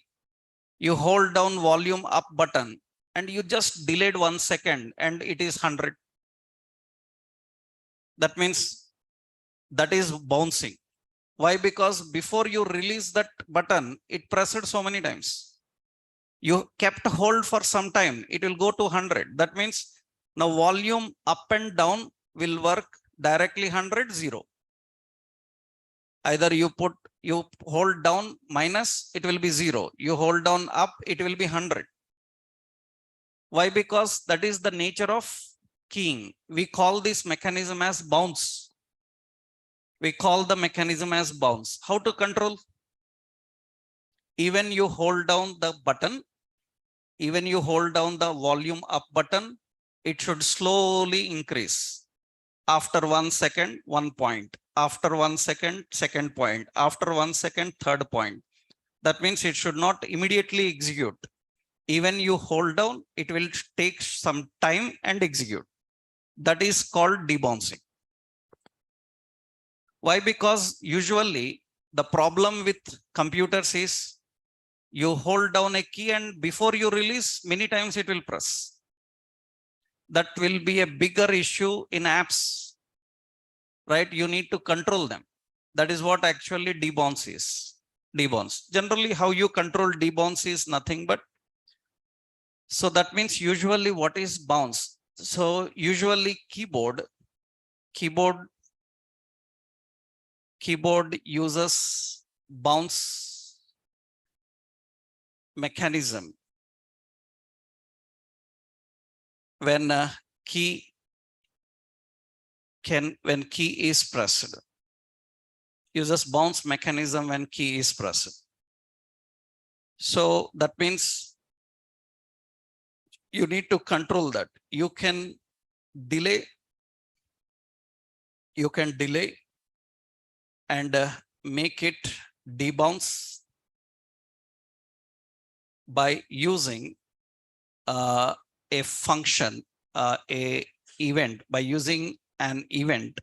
You hold down volume up button and you just delayed 1 second and it is 100. That means that is bouncing. Why? Because before you release that button, it pressed so many times. You kept hold for some time, it will go to 100. That means now volume up and down will work directly 100, 0. Either you hold down minus, it will be 0. You hold down up, it will be 100. Why? Because that is the nature of keying. We call this mechanism as bounce. We call the mechanism as bounce. How to control? Even you hold down the button, even you hold down the volume up button, it should slowly increase. After 1 second, 1 point. After 1 second, second point. After 1 second, third point. That means it should not immediately execute. Even you hold down, it will take some time and execute. That is called debouncing. Why? Because usually the problem with computers is you hold down a key and before you release, many times it will press. That will be a bigger issue in apps, right? You need to control them. That is what actually debounce is. Debounce. Generally, how you control debounce is nothing but, so that means usually what is bounce? So usually keyboard uses bounce mechanism when key is pressed. Uses bounce mechanism when key is pressed. So that means you need to control that. You can delay and make it debounce by using a function, a event, by using an event.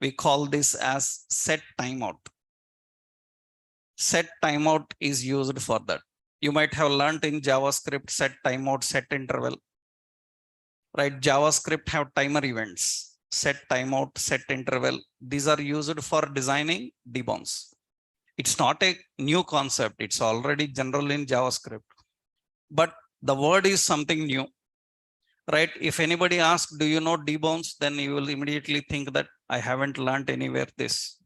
We call this as set timeout. Set timeout is used for that. You might have learned in JavaScript set timeout, set interval, right? JavaScript have timer events, set timeout, set interval. These are used for designing debounce. It's not a new concept. It's already general in JavaScript, but the word is something new, right? If anybody asks, do you know debounce? Then you will immediately think that I haven't learned anywhere this,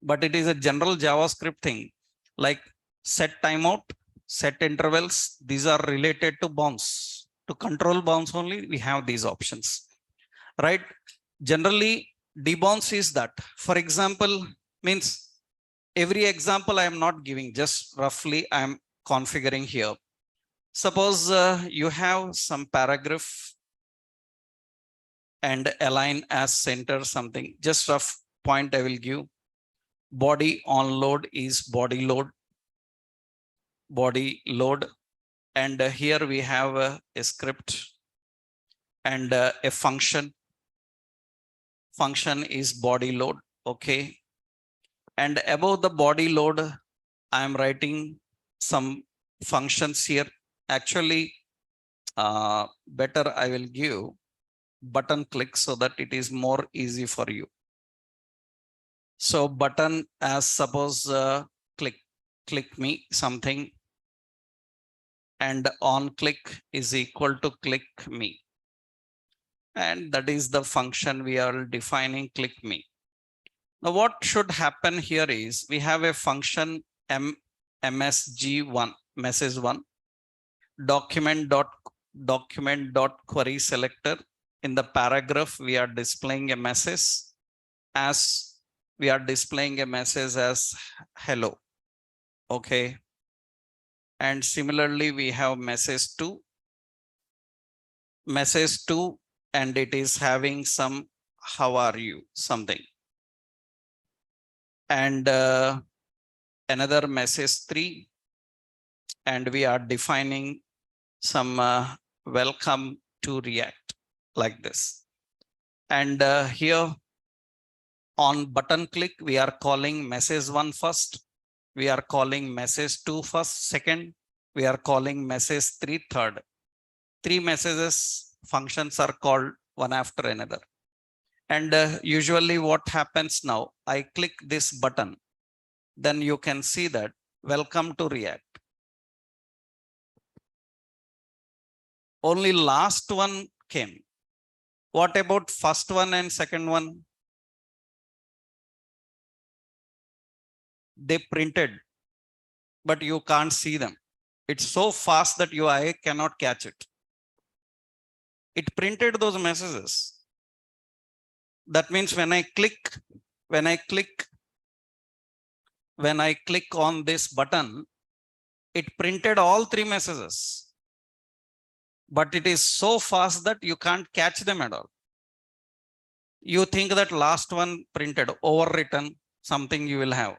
but it is a general JavaScript thing, like set timeout, set intervals. These are related to bounce. To control bounce only, we have these options, right? Generally, debounce is that. For example, means every example I am not giving, just roughly I am configuring here. Suppose you have some paragraph and align as center something. Just rough point I will give. Body on load is body load. And here we have a script and a function. Function is body load. Okay. And above the body load, I am writing some functions here. Actually, better I will give button click so that it is more easy for you. So button as suppose click me something, and on click is equal to click me. And that is the function we are defining, click me. Now what should happen here is we have a function msg1, message one, document dot query selector. In the paragraph, we are displaying a message as hello. Okay. And similarly, we have message two, and it is having some how are you something. And another message 3, and we are defining some welcome to React like this. And here on button click, we are calling message 1 first. We are calling message 2 first, second. We are calling message 3 third. 3 messages functions are called one after another. And usually what happens now, I click this button, then you can see that welcome to React. Only last one came. What about first one and second one? They printed, but you can't see them. It's so fast that your eye cannot catch it. It printed those messages. That means when I click on this button, it printed all 3 messages. But it is so fast that you can't catch them at all. You think that last one printed, overwritten, something you will have.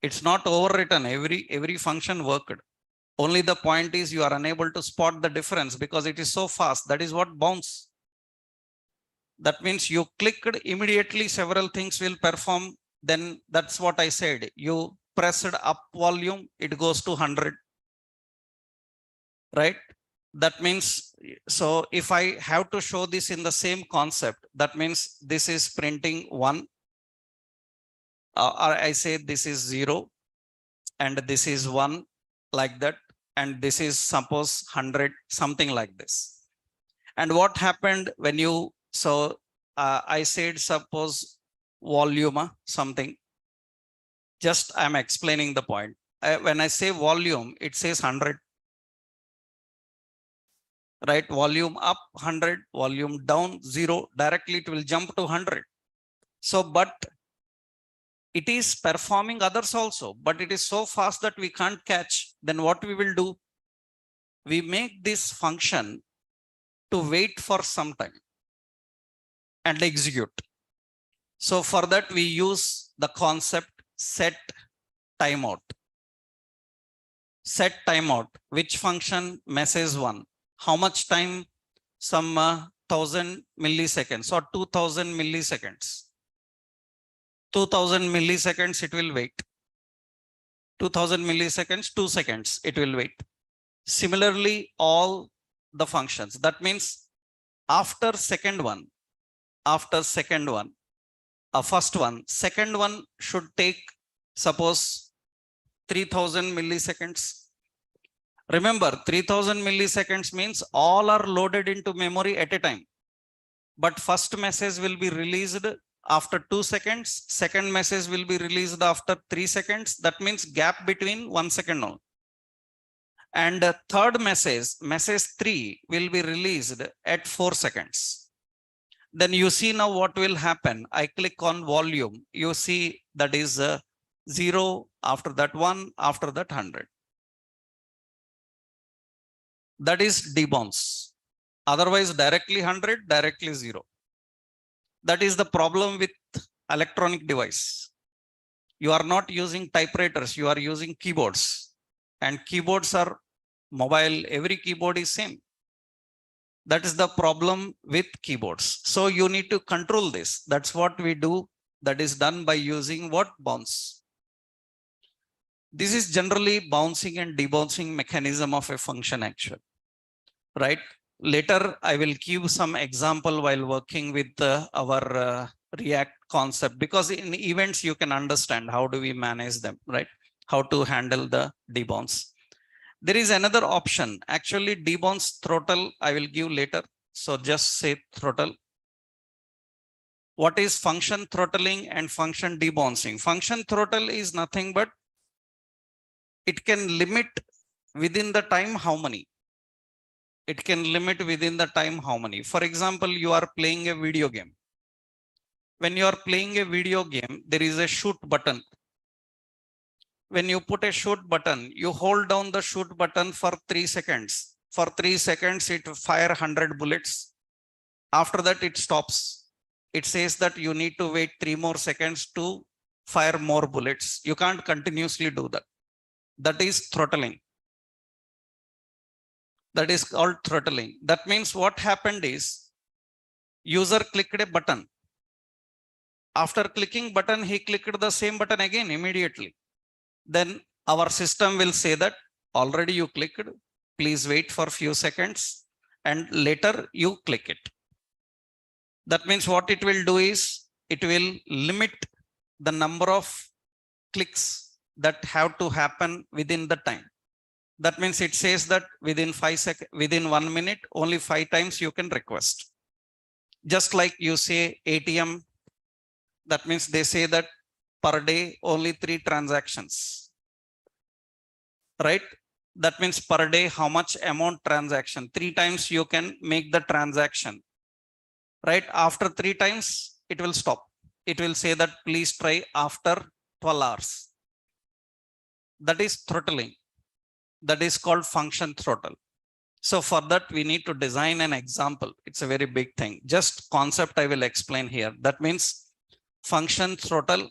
It's not overwritten. Every function worked. Only the point is you are unable to spot the difference because it is so fast. That is what bounce. That means you clicked immediately, several things will perform. Then that's what I said. You pressed up volume, it goes to 100, right? That means, so if I have to show this in the same concept, that means this is printing 1, or I say this is 0, and this is 1, like that, and this is suppose 100, something like this. And what happened when you, so I said suppose volume something, just I'm explaining the point. When I say volume, it says 100, right? Volume up 100, volume down 0, directly it will jump to 100. So, but it is performing others also, but it is so fast that we can't catch. Then what we will do? We make this function to wait for some time and execute. So for that, we use the concept set timeout. Set timeout, which function? Message 1. How much time? Some 1000 milliseconds or 2000 milliseconds. 2000 milliseconds, it will wait. 2000 milliseconds, 2 seconds, it will wait. Similarly, all the functions. That means after second one, first one, second one should take, suppose 3000 milliseconds. Remember, 3000 milliseconds means all are loaded into memory at a time. But first message will be released after 2 seconds. Second message will be released after 3 seconds. That means gap between 1 second only. And third message, message 3 will be released at 4 seconds. Then you see now what will happen. I click on volume. You see that is 0, after that 1, after that 100. That is debounce. Otherwise, directly 100, directly 0. That is the problem with electronic device. You are not using typewriters, you are using keyboards. And keyboards are mobile, every keyboard is same. That is the problem with keyboards. So you need to control this. That's what we do. That is done by using what? Bounce. This is generally bouncing and debouncing mechanism of a function actually, right? Later, I will give some example while working with our React concept, because in events, you can understand how do we manage them, right? How to handle the debounce. There is another option, actually debounce throttle, I will give later. So just say throttle. What is function throttling and function debouncing? Function throttle is nothing but it can limit within the time how many. It can limit within the time how many. For example, you are playing a video game. When you are playing a video game, there is a shoot button. When you put a shoot button, you hold down the shoot button for 3 seconds. For 3 seconds, it fire 100 bullets. After that, it stops. It says that you need to wait 3 more seconds to fire more bullets. You can't continuously do that. That is throttling. That is called throttling. That means what happened is user clicked a button. After clicking button, he clicked the same button again immediately. Then our system will say that already you clicked, please wait for a few seconds and later you click it. That means what it will do is it will limit the number of clicks that have to happen within the time. That means it says that within 5 seconds, within 1 minute, only 5 times you can request. Just like you say ATM, that means they say that per day, only 3 transactions, right? That means per day, how much amount transaction? 3 times you can make the transaction, right? After 3 times, it will stop. It will say that please try after 12 hours. That is throttling. That is called function throttle. So for that, we need to design an example. It's a very big thing. Just concept I will explain here. That means function throttle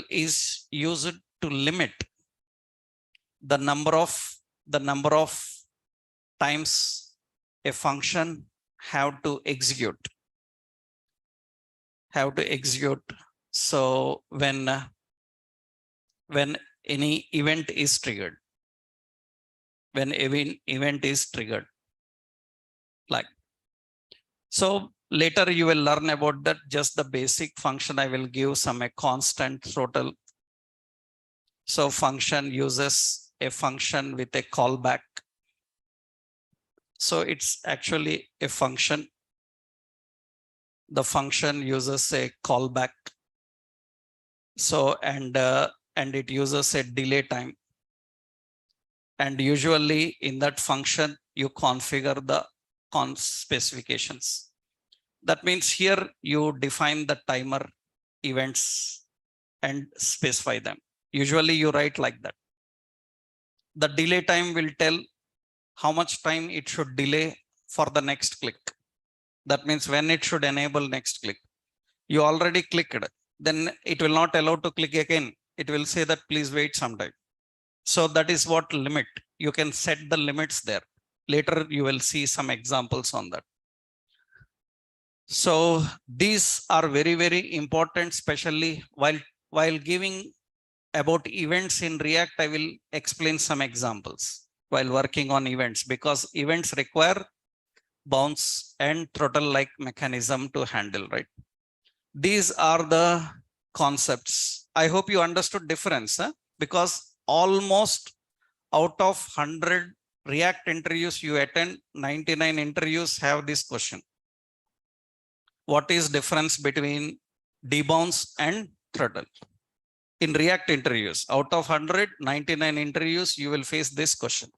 is used to limit the number of times a function have to execute. So when any event is triggered, like, so later you will learn about that, just the basic function. I will give some a constant total. So function uses a function with a callback. So it's actually a function. The function uses a callback. So and it uses a delay time. And usually in that function, you configure the specifications. That means here you define the timer events and specify them. Usually you write like that. The delay time will tell how much time it should delay for the next click. That means when it should enable next click. You already clicked, then it will not allow to click again. It will say that please wait some time. So that is what limit. You can set the limits there. Later you will see some examples on that. So these are very, very important, especially while giving about events in React. I will explain some examples while working on events, because events require bounce and throttle like mechanism to handle, right? These are the concepts. I hope you understood difference, because almost out of 100 React interviews you attend, 99 interviews have this question. What is difference between debounce and throttle? In React interviews, out of 100, 99 interviews, you will face this question,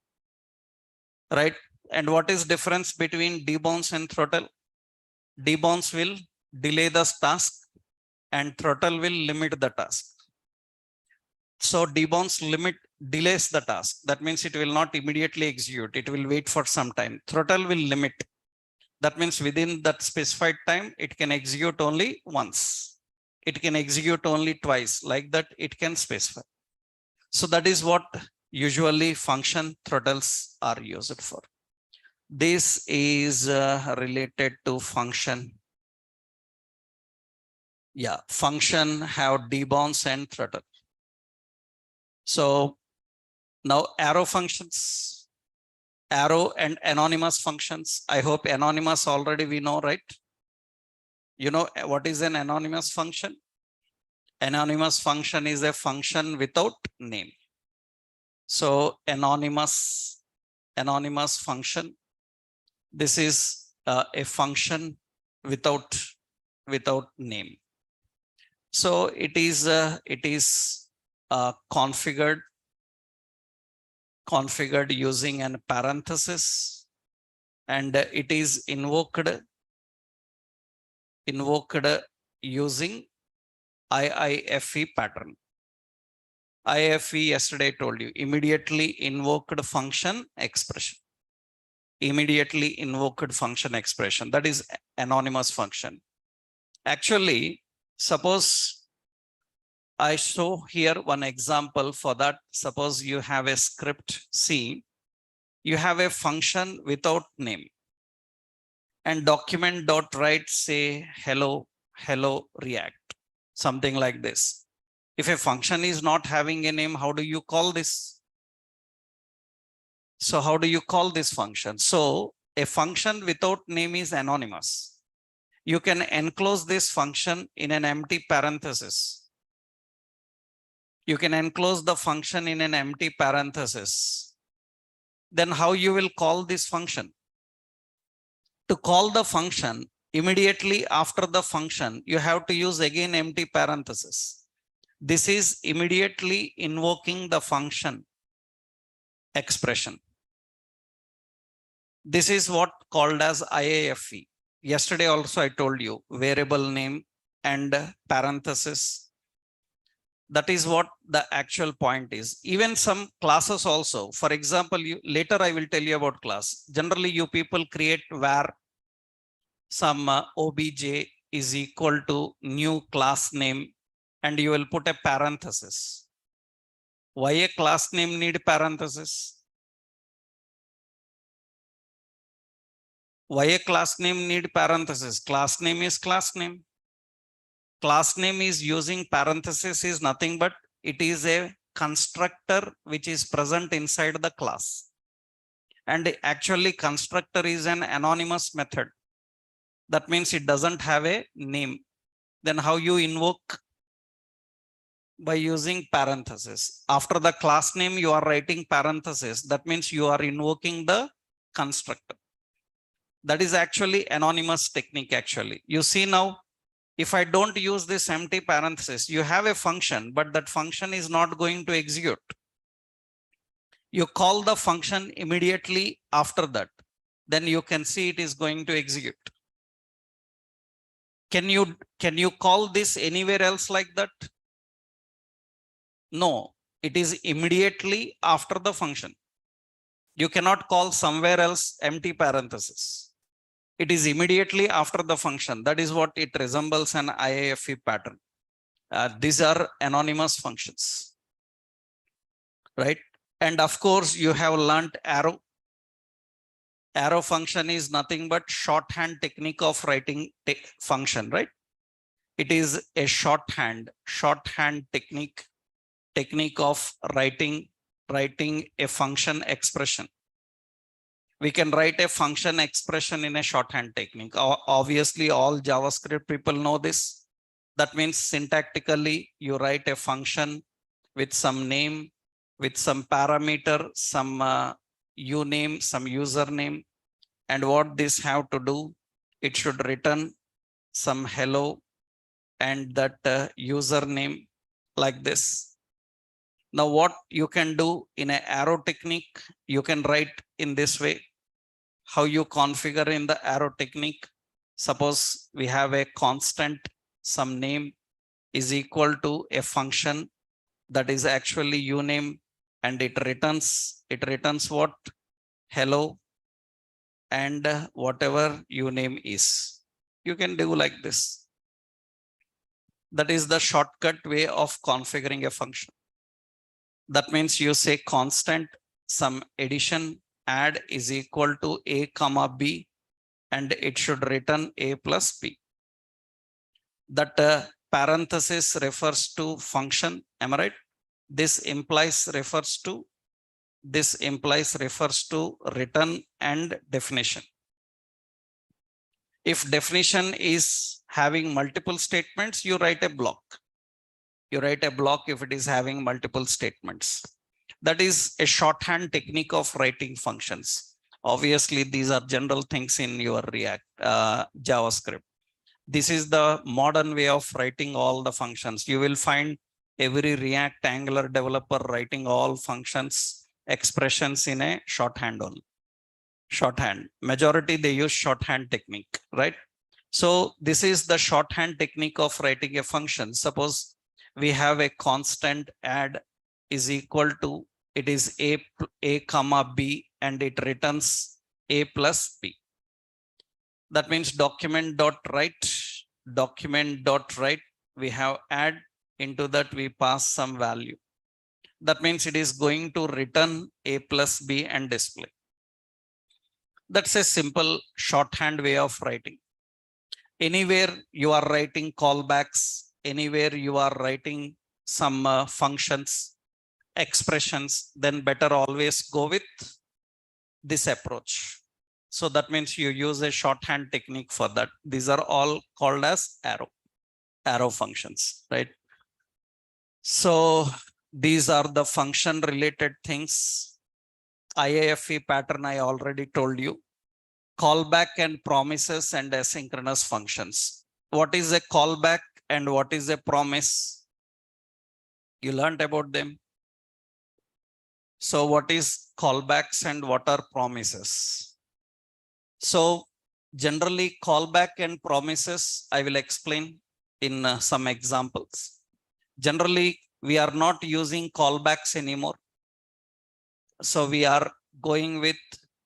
right? And what is difference between debounce and throttle? Debounce will delay the task and throttle will limit the task. So debounce delays the task. That means it will not immediately execute. It will wait for some time. Throttle will limit. That means within that specified time, it can execute only once. It can execute only twice. Like that, it can specify. So that is what usually function throttles are used for. This is related to function. Yeah, function have debounce and throttle. So now arrow functions, arrow and anonymous functions. I hope anonymous already we know, right? You know what is an anonymous function? Anonymous function is a function without name. So anonymous function. This is a function without name. So it is configured using an parenthesis, and it is invoked using IIFE pattern. IIFE yesterday I told you, immediately invoked function expression. Immediately invoked function expression. That is anonymous function. Actually, suppose I show here one example for that. Suppose you have a script C, you have a function without name, and document.write say hello React, something like this. If a function is not having a name, how do you call this? So how do you call this function? So a function without name is anonymous. You can enclose this function in an empty parenthesis. You can enclose the function in an empty parenthesis. Then how you will call this function? To call the function, immediately after the function, you have to use again empty parenthesis. This is immediately invoking the function expression. This is what called as IIFE. Yesterday also I told you, variable name and parenthesis. That is what the actual point is. Even some classes also. For example, later I will tell you about class. Generally, you people create var some obj is equal to new class name, and you will put a parenthesis. Why a class name need parenthesis? Why a class name need parenthesis? Class name is class name. Class name is using parenthesis is nothing but it is a constructor which is present inside the class. And actually constructor is an anonymous method. That means it doesn't have a name. Then how you invoke? By using parenthesis. After the class name, you are writing parenthesis. That means you are invoking the constructor. That is actually anonymous technique actually. You see now, if I don't use this empty parenthesis, you have a function, but that function is not going to execute. You call the function immediately after that. Then you can see it is going to execute. Can you call this anywhere else like that? No, it is immediately after the function. You cannot call somewhere else empty parenthesis. It is immediately after the function. That is what it resembles an IIFE pattern. These are anonymous functions, right? And of course, you have learned arrow. Arrow function is nothing but shorthand technique of writing function, right? It is a shorthand technique of writing a function expression. We can write a function expression in a shorthand technique. Obviously, all JavaScript people know this. That means syntactically, you write a function with some name, with some parameter, some uname, some username. And what this have to do, it should return some hello and that username like this. Now, what you can do in an arrow technique, you can write in this way. How you configure in the arrow technique? Suppose we have a constant, some name is equal to a function that is actually uname, and it returns what? Hello and whatever uname is. You can do like this. That is the shortcut way of configuring a function. That means you say constant, some addition, add is equal to a comma b, and it should return a plus b. That parenthesis refers to function, am I right? This implies refers to return and definition. If definition is having multiple statements, you write a block. You write a block if it is having multiple statements. That is a shorthand technique of writing functions. Obviously, these are general things in your React JavaScript. This is the modern way of writing all the functions. You will find every React Angular developer writing all functions, expressions in a shorthand only. Shorthand. Majority, they use shorthand technique, right? So this is the shorthand technique of writing a function. Suppose we have a constant add is equal to, it is a comma b, and it returns a plus b. That means document.write, we have add, into that we pass some value. That means it is going to return a plus b and display. That's a simple shorthand way of writing. Anywhere you are writing callbacks, anywhere you are writing some functions, expressions, then better always go with this approach. So that means you use a shorthand technique for that. These are all called as arrow functions, right? So these are the function related things. IIFE pattern I already told you. Callback and promises and asynchronous functions. What is a callback and what is a promise? You learned about them. So what is callbacks and what are promises? So generally callback and promises, I will explain in some examples. Generally, we are not using callbacks anymore. So we are going with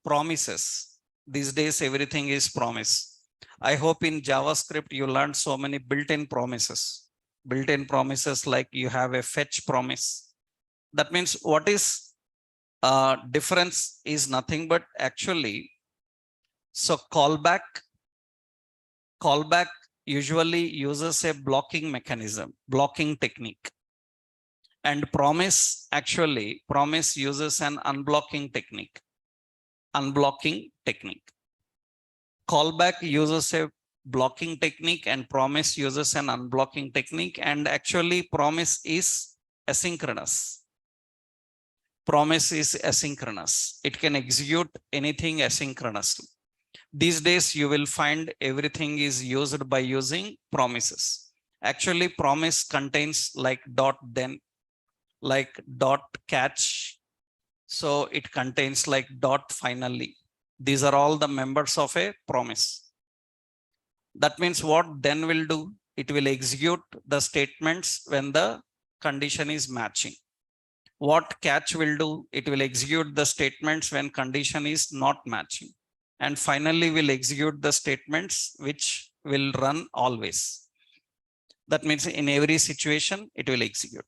promises. These days, everything is promise. I hope in JavaScript, you learned so many built-in promises. Built-in promises like you have a fetch promise. That means what is difference is nothing but actually, so callback usually uses a blocking mechanism, blocking technique. And promise uses an unblocking technique. Callback uses a blocking technique and promise uses an unblocking technique. And actually promise is asynchronous. It can execute anything asynchronously. These days you will find everything is used by using promises. Actually promise contains like dot then, like dot catch, so it contains like dot finally. These are all the members of a promise. That means what then will do, it will execute the statements when the condition is matching. What catch will do, it will execute the statements when condition is not matching. And finally will execute the statements which will run always. That means in every situation it will execute.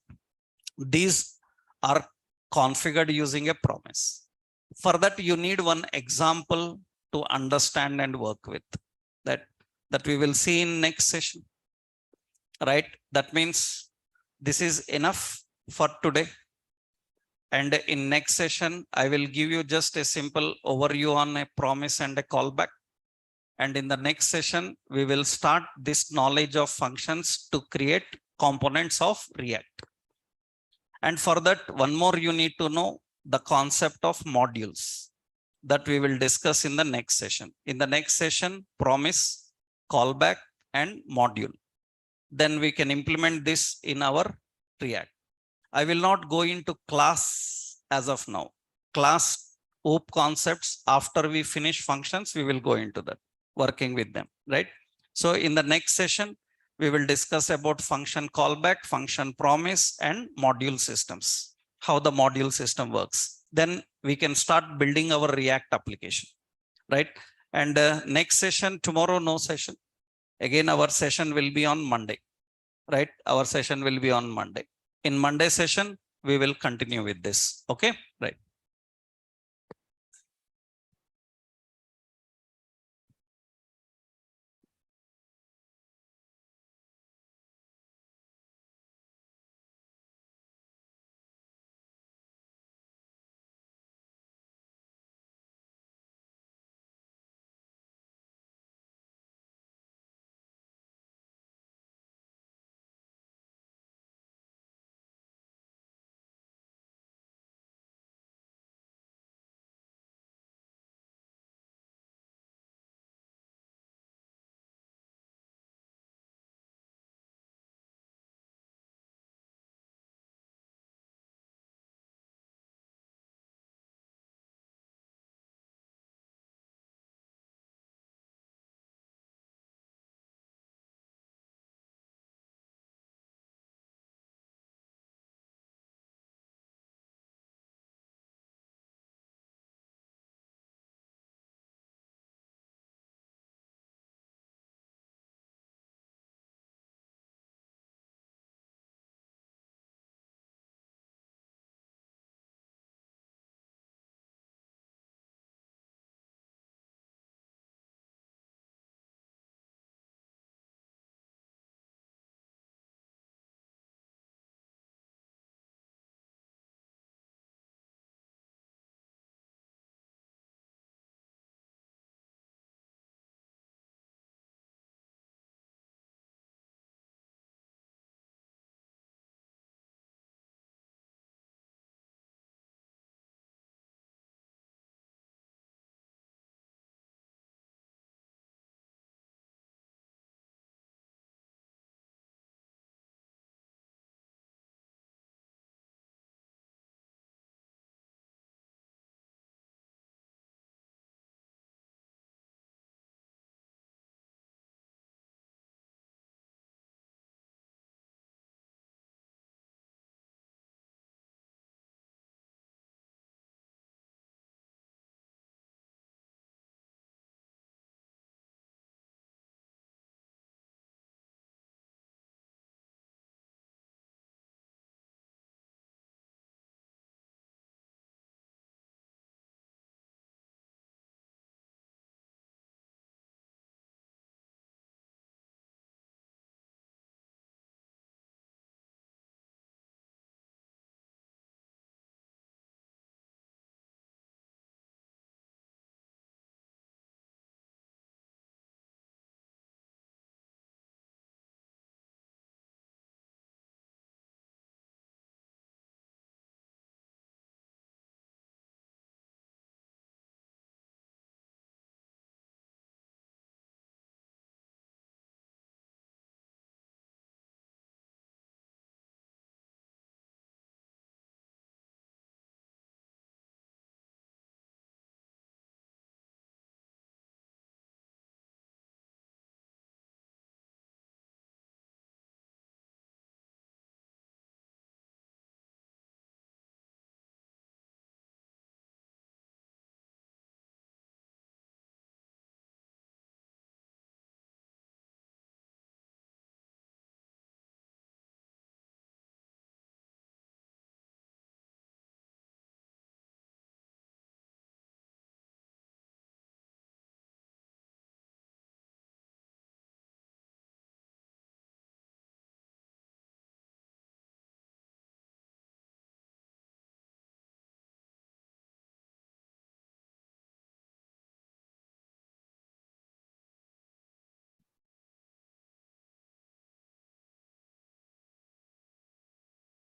These are configured using a promise. For that you need one example to understand and work with, that we will see in next session, right? That means this is enough for today. And in next session I will give you just a simple overview on a promise and a callback. And in the next session we will start this knowledge of functions to create components of React. And for that, one more you need to know the concept of modules, that we will discuss in the next session. In the next session, promise, callback, and module. Then we can implement this in our React. I will not go into class as of now. Class OOP concepts, after we finish functions, we will go into that, working with them, right? So in the next session, we will discuss about function callback, function promise, and module systems, how the module system works. Then we can start building our React application, right? And next session, tomorrow, no session. Again, our session will be on Monday, right? Our session will be on Monday. In Monday session, we will continue with this. Okay, right.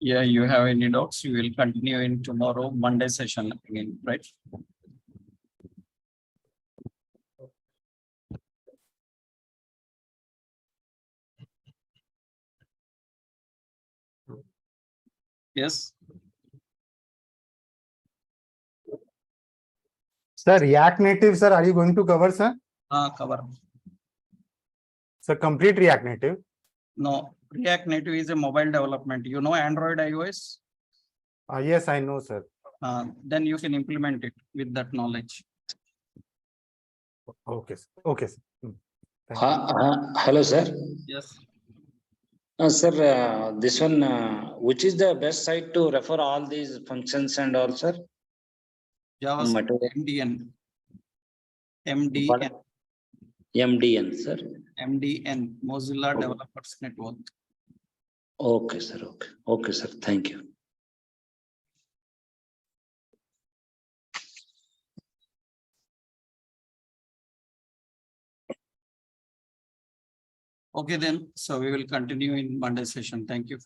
Yeah, you have any doubts, you will continue in tomorrow, Monday session again, right? Yes, Sir, React Native, sir, are you going to cover, sir? cover. Sir, complete React Native. No, React Native is a mobile development. You know Android, iOS? Yes, I know, sir. Then you can implement it with that knowledge. Okay, sir. Okay, sir. Thank you. Hello, sir. Yes. Sir, this one, which is the best site to refer all these functions and all, sir? JavaScript, Material. MDN. MDN. MDN, sir. MDN, Mozilla Okay. Developers Network. Okay, sir. Okay. Okay, sir. Thank you. Okay, then, so we will continue in Monday session. Thank you.